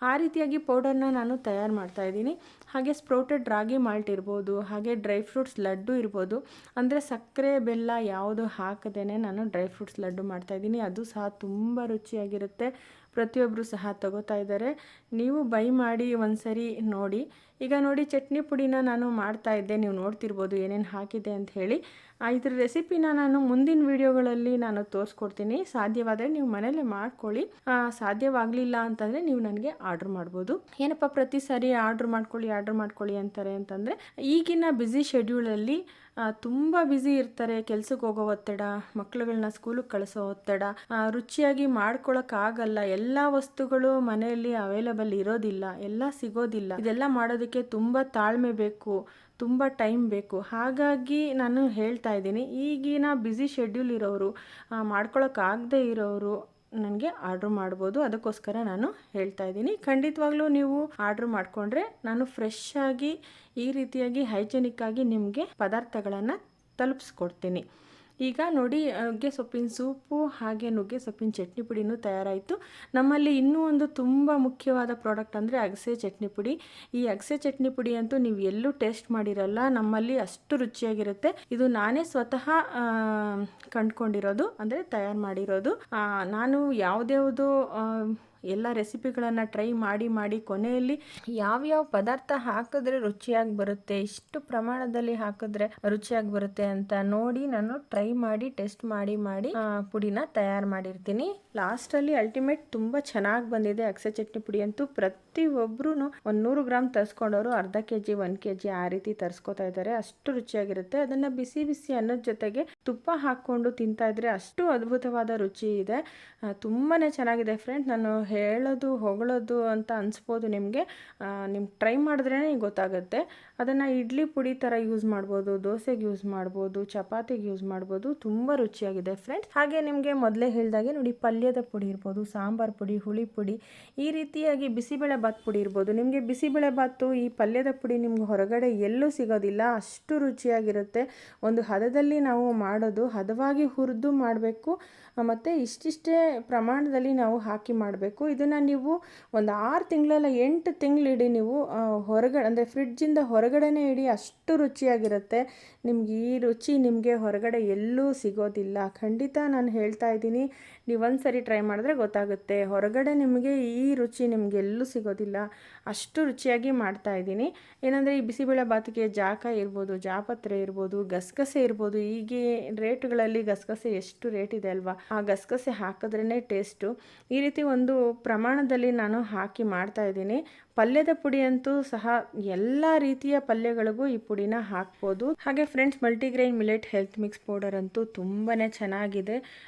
ಆ ರೀತಿಯಾಗಿ ಪೌಡರ್ನ ನಾನು ತಯಾರು ಮಾಡ್ತಾಯಿದ್ದೀನಿ. ಹಾಗೆ ಸ್ಪ್ರೌಟೆಡ್ ರಾಗಿ ಮಾಲ್ಟ್ ಇರ್ಬೋದು, ಹಾಗೆ ಡ್ರೈ ಫ್ರೂಟ್ಸ್ ಲಡ್ಡು ಇರ್ಬೋದು. ಅಂದರೆ ಸಕ್ಕರೆ ಬೆಲ್ಲ ಯಾವುದು ಹಾಕದೇ ನಾನು ಡ್ರೈ ಫ್ರೂಟ್ಸ್ ಲಡ್ಡು ಲಡ್ಡು ಮಾಡ್ತಾಯಿದ್ದೀನಿ. ಅದು ಸಹ ತುಂಬ ರುಚಿಯಾಗಿರುತ್ತೆ. ಪ್ರತಿಯೊಬ್ಬರು ಸಹ ತಗೋತಾ ಇದ್ದಾರೆ. ನೀವು ಬೈ ಮಾಡಿ ಒಂದ್ಸರಿ ನೋಡಿ. ಈಗ ನೋಡಿ ಚಟ್ನಿ ಪುಡಿನ ನಾನು ಮಾಡ್ತಾ ಇದ್ದೆ, ನೀವು ನೋಡ್ತಿರ್ಬೋದು ಏನೇನು ಹಾಕಿದೆ ಅಂತ ಹೇಳಿ. ಇದ್ರ ರೆಸಿಪಿನ ನಾನು ಮುಂದಿನ ವೀಡಿಯೋಗಳಲ್ಲಿ ನಾನು ತೋರಿಸ್ಕೊಡ್ತೀನಿ. ಸಾಧ್ಯವಾದರೆ ನೀವು ಮನೇಲೆ ಮಾಡ್ಕೊಳ್ಳಿ. ಸಾಧ್ಯವಾಗಲಿಲ್ಲ ಅಂತಂದರೆ ನೀವು ನನಗೆ ಆರ್ಡ್ರ್ ಮಾಡ್ಬೋದು. ಏನಪ್ಪ ಪ್ರತಿ ಸಾರಿ ಆರ್ಡ್ರ್ ಮಾಡ್ಕೊಳ್ಳಿ ಅಂತಾರೆ ಅಂತಂದರೆ, ಈಗಿನ ಬ್ಯುಸಿ ಶೆಡ್ಯೂಲಲ್ಲಿ ತುಂಬ ಬ್ಯುಸಿ ಇರ್ತಾರೆ. ಕೆಲ್ಸಕ್ಕೆ ಹೋಗೋ ಒತ್ತಡ, ಮಕ್ಳುಗಳನ್ನ ಸ್ಕೂಲಿಗೆ ಕಳಿಸೋ ಒತ್ತಡ, ರುಚಿಯಾಗಿ ಮಾಡ್ಕೊಳಕ್ಕಾಗಲ್ಲ. ಎಲ್ಲ ವಸ್ತುಗಳು ಮನೆಯಲ್ಲಿ ಅವೈಲಬಲ್ ಇರೋದಿಲ್ಲ, ಎಲ್ಲ ಸಿಗೋದಿಲ್ಲ. ಇದೆಲ್ಲ ಮಾಡೋದಕ್ಕೆ ತುಂಬ ತಾಳ್ಮೆ ಬೇಕು, ತುಂಬ ಟೈಮ್ ಬೇಕು. ಹಾಗಾಗಿ ನಾನು ಹೇಳ್ತಾ ಇದ್ದೀನಿ, ಈಗಿನ ಬ್ಯುಸಿ ಶೆಡ್ಯೂಲ್ ಇರೋರು, ಮಾಡ್ಕೊಳಕ್ಕಾಗದೇ ಇರೋರು ನನಗೆ ಆರ್ಡ್ರ್ ಮಾಡ್ಬೋದು. ಅದಕ್ಕೋಸ್ಕರ ನಾನು ಹೇಳ್ತಾ ಇದ್ದೀನಿ. ಖಂಡಿತವಾಗ್ಲೂ ನೀವು ಆರ್ಡ್ರ್ ಮಾಡಿಕೊಂಡ್ರೆ ನಾನು ಫ್ರೆಶ್ ಆಗಿ ಈ ರೀತಿಯಾಗಿ ಹೈಜೆನಿಕ್ ಆಗಿ ನಿಮಗೆ ಪದಾರ್ಥಗಳನ್ನು ತಲುಪಿಸ್ಕೊಡ್ತೀನಿ. ಈಗ ನೋಡಿ ನುಗ್ಗೆ ಸೊಪ್ಪಿನ ಸೂಪು ಹಾಗೆ ನುಗ್ಗೆ ಸೊಪ್ಪಿನ ಚಟ್ನಿ ಪುಡಿನೂ ತಯಾರಾಯಿತು. ನಮ್ಮಲ್ಲಿ ಇನ್ನೂ ಒಂದು ತುಂಬ ಮುಖ್ಯವಾದ ಪ್ರಾಡಕ್ಟ್ ಅಂದರೆ ಅಗಸೆ ಚಟ್ನಿ ಪುಡಿ. ಈ ಅಗಸೆ ಚಟ್ನಿ ಪುಡಿ ಅಂತೂ ನೀವು ಎಲ್ಲೂ ಟೇಸ್ಟ್ ಮಾಡಿರಲ್ಲ, ನಮ್ಮಲ್ಲಿ ಅಷ್ಟು ರುಚಿಯಾಗಿರುತ್ತೆ. ಇದು ನಾನೇ ಸ್ವತಃ ಕಂಡುಕೊಂಡಿರೋದು, ಅಂದರೆ ತಯಾರು ಮಾಡಿರೋದು. ನಾನು ಯಾವುದ್ಯಾವುದೋ ಎಲ್ಲ ರೆಸಿಪಿಗಳನ್ನು ಟ್ರೈ ಮಾಡಿ ಕೊನೆಯಲ್ಲಿ ಯಾವ್ಯಾವ ಪದಾರ್ಥ ಹಾಕಿದ್ರೆ ರುಚಿಯಾಗಿ ಬರುತ್ತೆ, ಇಷ್ಟು ಪ್ರಮಾಣದಲ್ಲಿ ಹಾಕಿದ್ರೆ ರುಚಿಯಾಗಿ ಬರುತ್ತೆ ಅಂತ ನೋಡಿ ನಾನು ಟ್ರೈ ಮಾಡಿ ಟೆಸ್ಟ್ ಮಾಡಿ ಪುಡಿನ ತಯಾರು ಮಾಡಿರ್ತೀನಿ. ಲಾಸ್ಟಲ್ಲಿ ಅಲ್ಟಿಮೇಟ್ ತುಂಬ ಚೆನ್ನಾಗಿ ಬಂದಿದೆ ಅಗಸೆ ಚಟ್ನಿ ಪುಡಿ ಅಂತೂ. ಪ್ರತಿಯೊಬ್ಬರೂ 100 ಗ್ರಾಮ್ ತರಿಸ್ಕೊಂಡವರು ಅರ್ಧ kg 1 kg ಆ ರೀತಿ ತರಿಸ್ಕೊತಾ ಇದ್ದಾರೆ. ಅಷ್ಟು ರುಚಿಯಾಗಿರುತ್ತೆ. ಅದನ್ನು ಬಿಸಿ ಅನ್ನೋದ್ ಜೊತೆಗೆ ತುಪ್ಪ ಹಾಕ್ಕೊಂಡು ತಿಂತಾ ಇದ್ರೆ ಅಷ್ಟು ಅದ್ಭುತವಾದ ರುಚಿ ಇದೆ. ತುಂಬಾ ಚೆನ್ನಾಗಿದೆ ಫ್ರೆಂಡ್ಸ್. ನಾನು ಹೇಳೋದು ಹೊಗಳೋದು ಅಂತ ಅನಿಸ್ಬೋದು ನಿಮಗೆ ಟ್ರೈ ಮಾಡಿದ್ರೇ ಗೊತ್ತಾಗುತ್ತೆ. ಅದನ್ನು ಇಡ್ಲಿ ಪುಡಿ ಥರ ಯೂಸ್ ಮಾಡ್ಬೋದು, ದೋಸೆಗೆ ಯೂಸ್ ಮಾಡ್ಬೋದು, ಚಪಾತಿಗೆ ಯೂಸ್ ಮಾಡ್ಬೋದು. ತುಂಬ ರುಚಿಯಾಗಿದೆ ಫ್ರೆಂಡ್ಸ್. ಹಾಗೆ ನಿಮಗೆ ಮೊದಲೇ ಹೇಳಿದಾಗೆ ನೋಡಿ, ಪಲ್ಯದ ಪುಡಿ ಇರ್ಬೋದು, ಸಾಂಬಾರ್ ಪುಡಿ, ಹುಳಿ ಪುಡಿ, ಈ ರೀತಿಯಾಗಿ ಬಿಸಿಬೇಳೆ ಬಾತ್ ಪುಡಿ ಇರ್ಬೋದು. ನಿಮಗೆ ಬಿಸಿಬೇಳೆ ಬಾತು ಈ ಪಲ್ಯದ ಪುಡಿ ನಿಮ್ಗೆ ಹೊರಗಡೆ ಎಲ್ಲೂ ಸಿಗೋದಿಲ್ಲ, ಅಷ್ಟು ರುಚಿಯಾಗಿರುತ್ತೆ. ಒಂದು ಹದದಲ್ಲಿ ನಾವು ಮಾಡೋದು, ಹದವಾಗಿ ಹುರಿದು ಮಾಡಬೇಕು, ಮತ್ತು ಇಷ್ಟಿಷ್ಟೇ ಪ್ರಮಾಣದಲ್ಲಿ ನಾವು ಹಾಕಿ ಮಾಡಬೇಕು. ಇದನ್ನು ನೀವು ಒಂದು 6 ತಿಂಗಳಲ್ಲ 8 ತಿಂಗಳಿಡಿ ನೀವು ಹೊರಗಡೆ, ಅಂದರೆ ಫ್ರಿಡ್ಜಿಂದ ಹೊರಗಡೆನೇ ಇಡಿ, ಅಷ್ಟು ರುಚಿಯಾಗಿರುತ್ತೆ. ನಿಮ್ಗೆ ಈ ರುಚಿ ನಿಮಗೆ ಹೊರಗಡೆ ಎಲ್ಲೂ ಸಿಗೋದಿಲ್ಲ. ಖಂಡಿತ ನಾನು ಹೇಳ್ತಾ ಇದ್ದೀನಿ, ನೀವು ಒಂದ್ಸರಿ ಟ್ರೈ ಮಾಡಿದ್ರೆ ಗೊತ್ತಾಗುತ್ತೆ. ಹೊರಗಡೆ ನಿಮಗೆ ಈ ರುಚಿ ನಿಮಗೆ ಎಲ್ಲೂ ಸಿಗೋದಿಲ್ಲ, ಅಷ್ಟು ರುಚಿಯಾಗಿ ಮಾಡ್ತಾ ಇದ್ದೀನಿ. ಏನಂದರೆ ಈ ಬಿಸಿಬೇಳೆ ಬಾತಿಗೆ ಜಾಕಾಯಿ ಇರ್ಬೋದು, ಜಾಪತ್ರೆ ಇರ್ಬೋದು, ಗಸಗಸೆ ಇರ್ಬೋದು. ಈಗ ರೇಟ್ಗಳಲ್ಲಿ ಗಸಗಸೆ ಎಷ್ಟು ರೇಟ್ ಇದೆ ಅಲ್ವಾ, ಆ ಗಸಗಸೆ ಹಾಕಿದ್ರೇ ಟೇಸ್ಟು. ಈ ರೀತಿ ಒಂದು ಪ್ರಮಾಣದಲ್ಲಿ ನಾನು ಹಾಕಿ ಮಾಡ್ತಾ ಇದ್ದೀನಿ. ಪಲ್ಯದ ಪುಡಿ ಅಂತೂ ಸಹ ಎಲ್ಲ ರೀತಿಯ ಪಲ್ಯಗಳಿಗೂ ಈ ಪುಡಿನ ಹಾಕ್ಬೋದು. ಹಾಗೆ friends, multigrain millet health mix powder ಅಂತೂ ತುಂಬಾ ಚೆನ್ನಾಗಿದೆ,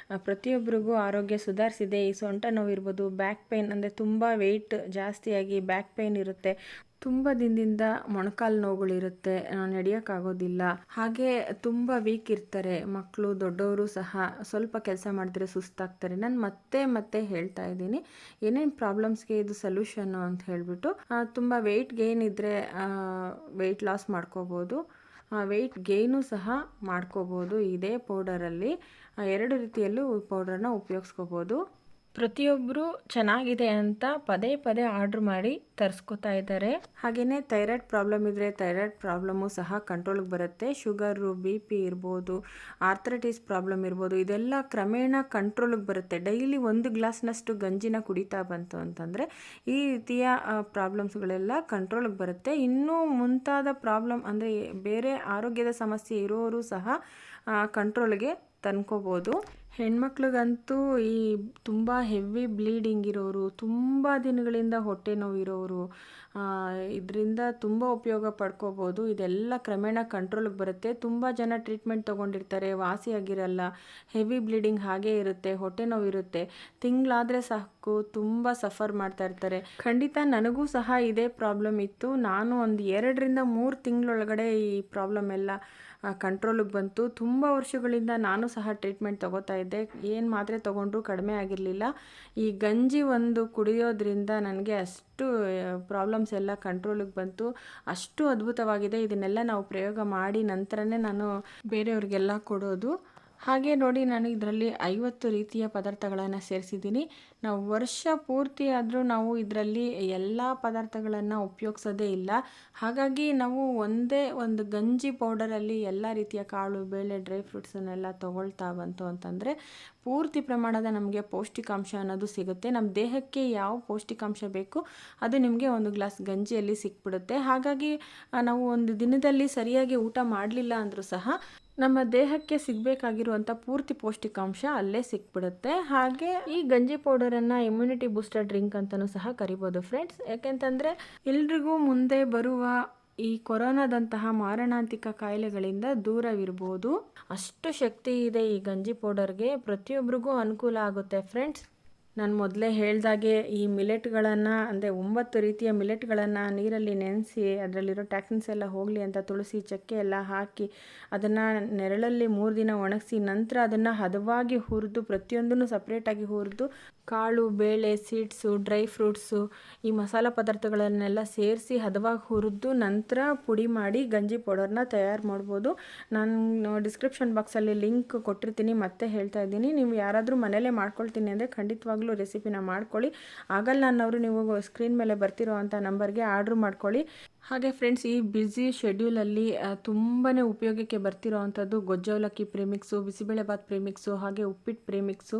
ಪ್ರತಿಯೊಬ್ಬರಿಗೂ ಆರೋಗ್ಯ ಸುಧಾರಿಸಿದೆ. ಈ ಸೊಂಟ ನೋವು ಇರ್ಬೋದು, ಬ್ಯಾಕ್ ಪೇನ್, ಅಂದರೆ ತುಂಬ ವೆಯ್ಟ್ ಜಾಸ್ತಿಯಾಗಿ ಬ್ಯಾಕ್ ಪೇನ್ ಇರುತ್ತೆ, ತುಂಬ ದಿನದಿಂದ ಮೊಣಕಾಲು ನೋವುಗಳಿರುತ್ತೆ, ನಡೆಯೋಕ್ಕಾಗೋದಿಲ್ಲ, ಹಾಗೆ ತುಂಬ ವೀಕ್ ಇರ್ತಾರೆ ಮಕ್ಕಳು, ದೊಡ್ಡವರು ಸಹ ಸ್ವಲ್ಪ ಕೆಲಸ ಮಾಡಿದ್ರೆ ಸುಸ್ತಾಗ್ತಾರೆ. ನಾನು ಮತ್ತೆ ಹೇಳ್ತಾ ಇದ್ದೀನಿ ಏನೇನು ಪ್ರಾಬ್ಲಮ್ಸ್ಗೆ ಇದು ಸೊಲ್ಯೂಷನ್ನು ಅಂತ ಹೇಳಿಬಿಟ್ಟು. ತುಂಬ ವೆಯ್ಟ್ ಗೇನ್ ಇದ್ದರೆ ವೆಯ್ಟ್ ಲಾಸ್ ಮಾಡ್ಕೋಬೋದು, ವೆಯ್ಟ್ ಗೇನು ಸಹ ಮಾಡ್ಕೋಬೋದು. ಇದೇ ಪೌಡರಲ್ಲಿ 2 ರೀತಿಯಲ್ಲೂ ಪೌಡರ್ನ ಉಪಯೋಗಿಸ್ಕೋಬೋದು. ಪ್ರತಿಯೊಬ್ಬರು ಚೆನ್ನಾಗಿದೆ ಅಂತ ಪದೇ ಆರ್ಡ್ರ್ ಮಾಡಿ ತರಿಸ್ಕೊತಾ ಇದ್ದಾರೆ. ಹಾಗೆಯೇ ಥೈರಾಯ್ಡ್ ಪ್ರಾಬ್ಲಮ್ ಇದ್ದರೆ ಥೈರಾಯ್ಡ್ ಪ್ರಾಬ್ಲಮ್ಮು ಸಹ ಕಂಟ್ರೋಲ್ಗೆ ಬರುತ್ತೆ. ಶುಗರು, BP ಇರ್ಬೋದು, ಆರ್ಥ್ರೈಟಿಸ್ ಪ್ರಾಬ್ಲಮ್ ಇರ್ಬೋದು, ಇದೆಲ್ಲ ಕ್ರಮೇಣ ಕಂಟ್ರೋಲ್ಗೆ ಬರುತ್ತೆ. ಡೈಲಿ 1 ಗ್ಲಾಸ್ನಷ್ಟು ಗಂಜಿನ ಕುಡಿತಾ ಬಂತು ಅಂತಂದರೆ ಈ ರೀತಿಯ ಪ್ರಾಬ್ಲಮ್ಸ್ಗಳೆಲ್ಲ ಕಂಟ್ರೋಲ್ಗೆ ಬರುತ್ತೆ. ಇನ್ನೂ ಮುಂತಾದ ಪ್ರಾಬ್ಲಮ್, ಅಂದರೆ ಬೇರೆ ಆರೋಗ್ಯದ ಸಮಸ್ಯೆ ಇರೋರು ಸಹ ಕಂಟ್ರೋಲ್ಗೆ ತಂದ್ಕೋಬೋದು. ಹೆಣ್ಮಕ್ಳಿಗಂತೂ ಈ ತುಂಬ ಹೆವಿ ಬ್ಲೀಡಿಂಗ್ ಇರೋರು, ತುಂಬ ದಿನಗಳಿಂದ ಹೊಟ್ಟೆ ನೋವು ಇರೋರು ಇದರಿಂದ ತುಂಬ ಉಪಯೋಗ ಪಡ್ಕೋಬೋದು. ಇದೆಲ್ಲ ಕ್ರಮೇಣ ಕಂಟ್ರೋಲ್ಗೆ ಬರುತ್ತೆ. ತುಂಬ ಜನ ಟ್ರೀಟ್ಮೆಂಟ್ ತೊಗೊಂಡಿರ್ತಾರೆ, ವಾಸಿಯಾಗಿರಲ್ಲ, ಹೆವಿ ಬ್ಲೀಡಿಂಗ್ ಹಾಗೇ ಇರುತ್ತೆ, ಹೊಟ್ಟೆ ನೋವು ಇರುತ್ತೆ, ತಿಂಗಳಾದರೆ ಸಾಕು ತುಂಬ ಸಫರ್ ಮಾಡ್ತಾ ಇರ್ತಾರೆ. ಖಂಡಿತ ನನಗೂ ಸಹ ಇದೇ ಪ್ರಾಬ್ಲಮ್ ಇತ್ತು. ನಾನು ಒಂದು 2 ರಿಂದ 3 ತಿಂಗಳೊಳಗಡೆ ಈ ಪ್ರಾಬ್ಲಮ್ ಎಲ್ಲ ಕಂಟ್ರೋಲಿಗೆ ಬಂತು. ತುಂಬ ವರ್ಷಗಳಿಂದ ನಾನು ಸಹ ಟ್ರೀಟ್ಮೆಂಟ್ ತೊಗೋತಾ ಇದ್ದೆ, ಏನು ಮಾತ್ರೆ ತೊಗೊಂಡ್ರೂ ಕಡಿಮೆ ಆಗಿರಲಿಲ್ಲ. ಈ ಗಂಜಿ ಒಂದು ಕುಡಿಯೋದ್ರಿಂದ ನನಗೆ ಅಷ್ಟು ಪ್ರಾಬ್ಲಮ್ಸ್ ಎಲ್ಲ ಕಂಟ್ರೋಲಿಗೆ ಬಂತು. ಅಷ್ಟು ಅದ್ಭುತವಾಗಿದೆ. ಇದನ್ನೆಲ್ಲ ನಾವು ಪ್ರಯೋಗ ಮಾಡಿ ನಂತರನೇ ನಾನು ಬೇರೆಯವ್ರಿಗೆಲ್ಲ ಕೊಡೋದು. ಹಾಗೆ ನೋಡಿ ನಾನು ಇದರಲ್ಲಿ 50 ರೀತಿಯ ಪದಾರ್ಥಗಳನ್ನು ಸೇರಿಸಿದ್ದೀನಿ. ನಾವು ವರ್ಷ ಪೂರ್ತಿ ಆದರೂ ನಾವು ಇದರಲ್ಲಿ ಎಲ್ಲ ಪದಾರ್ಥಗಳನ್ನು ಉಪಯೋಗಿಸೋದೇ ಇಲ್ಲ. ಹಾಗಾಗಿ ನಾವು ಒಂದೇ ಒಂದು ಗಂಜಿ ಪೌಡರಲ್ಲಿ ಎಲ್ಲ ರೀತಿಯ ಕಾಳು ಬೇಳೆ ಡ್ರೈ ಫ್ರೂಟ್ಸನ್ನೆಲ್ಲ ತೊಗೊಳ್ತಾ ಬಂತು ಅಂತಂದರೆ ಪೂರ್ತಿ ಪ್ರಮಾಣದ ನಮಗೆ ಪೌಷ್ಟಿಕಾಂಶ ಅನ್ನೋದು ಸಿಗುತ್ತೆ. ನಮ್ಮ ದೇಹಕ್ಕೆ ಯಾವ ಪೌಷ್ಟಿಕಾಂಶ ಬೇಕು ಅದು ನಿಮಗೆ ಒಂದು ಗ್ಲಾಸ್ ಗಂಜಿಯಲ್ಲಿ ಸಿಕ್ಬಿಡುತ್ತೆ. ಹಾಗಾಗಿ ನಾವು ಒಂದು ದಿನದಲ್ಲಿ ಸರಿಯಾಗಿ ಊಟ ಮಾಡಲಿಲ್ಲ ಅಂದರೂ ಸಹ ನಮ್ಮ ದೇಹಕ್ಕೆ ಸಿಗಬೇಕಾಗಿರುವಂಥ ಪೂರ್ತಿ ಪೌಷ್ಟಿಕಾಂಶ ಅಲ್ಲೇ ಸಿಕ್ಬಿಡುತ್ತೆ. ಹಾಗೆ ಈ ಗಂಜಿ ಪೌಡರನ್ನು ಇಮ್ಯುನಿಟಿ ಬೂಸ್ಟರ್ ಡ್ರಿಂಕ್ ಅಂತಲೂ ಸಹ ಕರಿಬೋದು ಫ್ರೆಂಡ್ಸ್. ಯಾಕೆಂತಂದರೆ ಎಲ್ರಿಗೂ ಮುಂದೆ ಬರುವ ಈ ಕೊರೋನಾದಂತಹ ಮಾರಣಾಂತಿಕ ಕಾಯಿಲೆಗಳಿಂದ ದೂರವಿರ್ಬೋದು. ಅಷ್ಟು ಶಕ್ತಿ ಇದೆ ಈ ಗಂಜಿ ಪೌಡರ್ಗೆ, ಪ್ರತಿಯೊಬ್ಬರಿಗೂ ಅನುಕೂಲ ಆಗುತ್ತೆ ಫ್ರೆಂಡ್ಸ್. ನಾನು ಮೊದಲೇ ಹೇಳ್ದಾಗೆ ಈ ಮಿಲೆಟ್ಗಳನ್ನು ಅಂದರೆ 9 ರೀತಿಯ ಮಿಲೆಟ್ಗಳನ್ನು ನೀರಲ್ಲಿ ನೆನೆಸಿ ಅದರಲ್ಲಿರೋ ಟ್ಯಾಕ್ಸಿನ್ಸ್ ಎಲ್ಲ ಹೋಗಲಿ ಅಂತ ತುಳಸಿ ಚಕ್ಕೆ ಎಲ್ಲ ಹಾಕಿ ಅದನ್ನು ನೆರಳಲ್ಲಿ 3 ದಿನ ಒಣಗಿಸಿ ನಂತರ ಅದನ್ನು ಹದವಾಗಿ ಹುರಿದು ಪ್ರತಿಯೊಂದನ್ನು ಸಪ್ರೇಟಾಗಿ ಹುರಿದು ಕಾಳು ಬೇಳೆ ಸೀಡ್ಸು ಡ್ರೈ ಫ್ರೂಟ್ಸು ಈ ಮಸಾಲ ಪದಾರ್ಥಗಳನ್ನೆಲ್ಲ ಸೇರಿಸಿ ಹದವಾಗಿ ಹುರಿದು ನಂತರ ಪುಡಿ ಮಾಡಿ ಗಂಜಿ ಪೌಡರ್ನ ತಯಾರು ಮಾಡ್ಬೋದು. ನಾನು ಡಿಸ್ಕ್ರಿಪ್ಷನ್ ಬಾಕ್ಸಲ್ಲಿ ಲಿಂಕ್ ಕೊಟ್ಟಿರ್ತೀನಿ, ಮತ್ತೆ ಹೇಳ್ತಾ ಇದ್ದೀನಿ. ನೀವು ಯಾರಾದರೂ ಮನೇಲೇ ಮಾಡ್ಕೊಳ್ತೀನಿ ಅಂದರೆ ಖಂಡಿತವಾಗ್ಲೂ ರೆಸಿಪಿನ ಮಾಡ್ಕೊಳ್ಳಿ. ಆಗಲ್ಲ ಅನ್ನೋರು ನೀವು ಸ್ಕ್ರೀನ್ ಮೇಲೆ ಬರ್ತಿರೋ ಅಂಥ ನಂಬರ್ಗೆ ಆರ್ಡ್ರ್ ಮಾಡ್ಕೊಳ್ಳಿ. ಹಾಗೆ ಫ್ರೆಂಡ್ಸ್, ಈ ಬ್ಯುಸಿ ಶೆಡ್ಯೂಲಲ್ಲಿ ತುಂಬಾ ಉಪಯೋಗಕ್ಕೆ ಬರ್ತಿರೋ ಅಂಥದ್ದು ಗೊಜ್ಜವಲಕ್ಕಿ ಪ್ರೇಮಿಕ್ಸು, ಬಿಸಿಬೇಳೆಬಾತ್ ಪ್ರೇಮಿಕ್ಸು, ಹಾಗೆ ಉಪ್ಪಿಟ್ಟು ಪ್ರೇಮಿಕ್ಸು,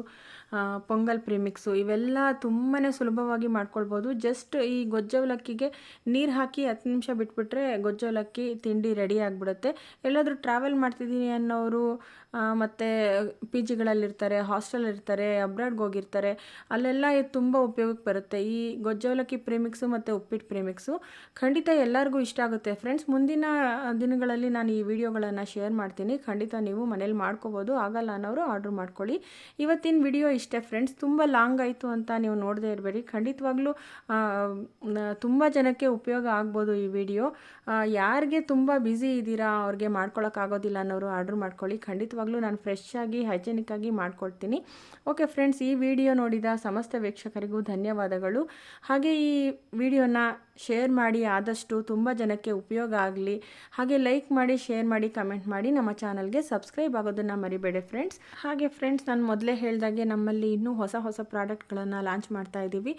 ಪೊಂಗಲ್ ಪ್ರೇಮಿಕ್ಸು ಇವೆಲ್ಲ ತುಂಬಾ ಸುಲಭವಾಗಿ ಮಾಡ್ಕೊಳ್ಬೋದು. ಜಸ್ಟ್ ಈ ಗೊಜ್ಜವಲಕ್ಕಿಗೆ ನೀರು ಹಾಕಿ 10 ನಿಮಿಷ ಬಿಟ್ಬಿಟ್ರೆ ಗೊಜ್ಜವಲಕ್ಕಿ ತಿಂಡಿ ರೆಡಿ ಆಗಿಬಿಡುತ್ತೆ. ಎಲ್ಲಾದರೂ ಟ್ರಾವೆಲ್ ಮಾಡ್ತಿದ್ದೀನಿ ಅನ್ನೋರು ಮತ್ತು ಪಿ ಜಿಗಳಲ್ಲಿರ್ತಾರೆ, ಹಾಸ್ಟೆಲಲ್ಲಿರ್ತಾರೆ, ಅಬ್ರಾಡ್ಗೆ ಹೋಗಿರ್ತಾರೆ, ಅಲ್ಲೆಲ್ಲ ಇದು ತುಂಬ ಉಪಯೋಗಕ್ಕೆ ಬರುತ್ತೆ. ಈ ಗೊಜ್ಜವಲಕ್ಕಿ ಪ್ರೇಮಿಕ್ಸು ಮತ್ತು ಉಪ್ಪಿಟ್ಟು ಪ್ರೇಮಿಕ್ಸು ಖಂಡಿತ ಎಲ್ಲರಿಗೂ ಇಷ್ಟ ಆಗುತ್ತೆ ಫ್ರೆಂಡ್ಸ್. ಮುಂದಿನ ದಿನಗಳಲ್ಲಿ ನಾನು ಈ ವಿಡಿಯೋಗಳನ್ನು ಶೇರ್ ಮಾಡ್ತೀನಿ, ಖಂಡಿತ ನೀವು ಮನೇಲಿ ಮಾಡ್ಕೋಬೋದು. ಆಗಲ್ಲ ಅನ್ನೋರು ಆರ್ಡ್ರ್ ಮಾಡ್ಕೊಳ್ಳಿ. ಇವತ್ತಿನ ವಿಡಿಯೋ ಇಷ್ಟೇ ಫ್ರೆಂಡ್ಸ್. ತುಂಬ ಲಾಂಗ್ ಆಯಿತು ಅಂತ ನೀವು ನೋಡದೇ ಇರಬೇಡಿ. ಖಂಡಿತವಾಗ್ಲೂ ತುಂಬ ಜನಕ್ಕೆ ಉಪಯೋಗ ಆಗ್ಬೋದು ಈ ವಿಡಿಯೋ. ಯಾರಿಗೆ ತುಂಬ ಬ್ಯುಸಿ ಇದ್ದೀರಾ ಅವ್ರಿಗೆ ಮಾಡ್ಕೊಳಕ್ಕಾಗೋದಿಲ್ಲ ಅನ್ನೋರು ಆರ್ಡ್ರ್ ಮಾಡ್ಕೊಳ್ಳಿ. ಖಂಡಿತವಾಗ್ಲೂ ನಾನು ಫ್ರೆಶ್ ಆಗಿ ಹೈಜೆನಿಕ್ ಆಗಿ ಮಾಡ್ಕೊಳ್ತೀನಿ. ಓಕೆ ಫ್ರೆಂಡ್ಸ್, ಈ ವಿಡಿಯೋ ನೋಡಿದ ಸಮಸ್ತ ವೀಕ್ಷಕರಿಗೂ ಧನ್ಯವಾದಗಳು. ಹಾಗೆ ಈ ವಿಡಿಯೋನ ಶೇರ್ ಮಾಡಿ, ಆದಷ್ಟು ತುಂಬ ಜನಕ್ಕೆ ಉಪಯೋಗ ಆಗಲಿ. ಹಾಗೆ ಲೈಕ್ ಮಾಡಿ, ಶೇರ್ ಮಾಡಿ, ಕಮೆಂಟ್ ಮಾಡಿ. ನಮ್ಮ ಚಾನಲ್ಗೆ ಸಬ್ಸ್ಕ್ರೈಬ್ ಆಗೋದನ್ನು ಮರಿಬೇಡಿ ಫ್ರೆಂಡ್ಸ್. ಹಾಗೆ ಫ್ರೆಂಡ್ಸ್, ನಾನು ಮೊದಲೇ ಹೇಳ್ದಾಗೆ ನಮ್ಮಲ್ಲಿ ಇನ್ನೂ ಹೊಸ ಪ್ರಾಡಕ್ಟ್ಗಳನ್ನು ಲಾಂಚ್ ಮಾಡ್ತಾ ಇದ್ದೀವಿ.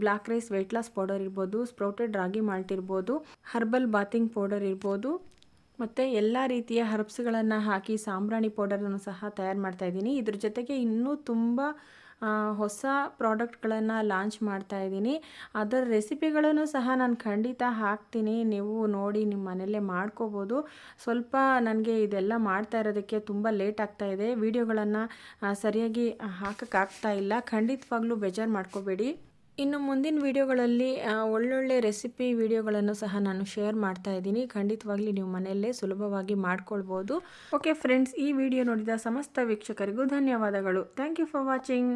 Black rice weight loss powder ಇರ್ಬೋದು, ಸ್ಪ್ರೌಟೆಡ್ ರಾಗಿ ಮಾಲ್ಟ್ ಇರ್ಬೋದು, ಹರ್ಬಲ್ ಬಾತಿಂಗ್ ಪೌಡರ್ ಇರ್ಬೋದು, ಮತ್ತು ಎಲ್ಲ ರೀತಿಯ ಹರ್ಬ್ಸ್ಗಳನ್ನು ಹಾಕಿ ಸಾಂಬ್ರಾಣಿ ಪೌಡರನ್ನು ಸಹ ತಯಾರು ಮಾಡ್ತಾಯಿದ್ದೀನಿ. ಇದ್ರ ಜೊತೆಗೆ ಇನ್ನೂ ತುಂಬ ಹೊಸ ಪ್ರಾಡಕ್ಟ್ಗಳನ್ನು ಲಾಂಚ್ ಮಾಡ್ತಾ ಇದ್ದೀನಿ. ಅದರ ರೆಸಿಪಿಗಳನ್ನು ಸಹ ನಾನು ಖಂಡಿತ ಹಾಕ್ತೀನಿ, ನೀವು ನೋಡಿ ನಿಮ್ಮ ಮನೆಯಲ್ಲೇ ಮಾಡ್ಕೋಬೋದು. ಸ್ವಲ್ಪ ನನಗೆ ಇದೆಲ್ಲ ಮಾಡ್ತಾ ಇರೋದಕ್ಕೆ ತುಂಬ ಲೇಟ್ ಆಗ್ತಾ ಇದೆ, ವಿಡಿಯೋಗಳನ್ನು ಸರಿಯಾಗಿ ಹಾಕೋಕ್ಕಾಗ್ತಾ ಇಲ್ಲ. ಖಂಡಿತವಾಗ್ಲೂ ಬೇಜಾರು ಮಾಡ್ಕೋಬೇಡಿ. ಇನ್ನು ಮುಂದಿನ ವಿಡಿಯೋಗಳಲ್ಲಿ ಒಳ್ಳೊಳ್ಳೆ ರೆಸಿಪಿ ವಿಡಿಯೋಗಳನ್ನು ಸಹ ನಾನು ಶೇರ್ ಮಾಡ್ತಾ ಇದ್ದೀನಿ. ಖಂಡಿತವಾಗ್ಲಿ ನೀವು ಮನೆಯಲ್ಲೇ ಸುಲಭವಾಗಿ ಮಾಡ್ಕೊಳ್ಬೋದು. ಓಕೆ ಫ್ರೆಂಡ್ಸ್, ಈ ವಿಡಿಯೋ ನೋಡಿದ ಸಮಸ್ತ ವೀಕ್ಷಕರಿಗೂ ಧನ್ಯವಾದಗಳು. Thank you for watching.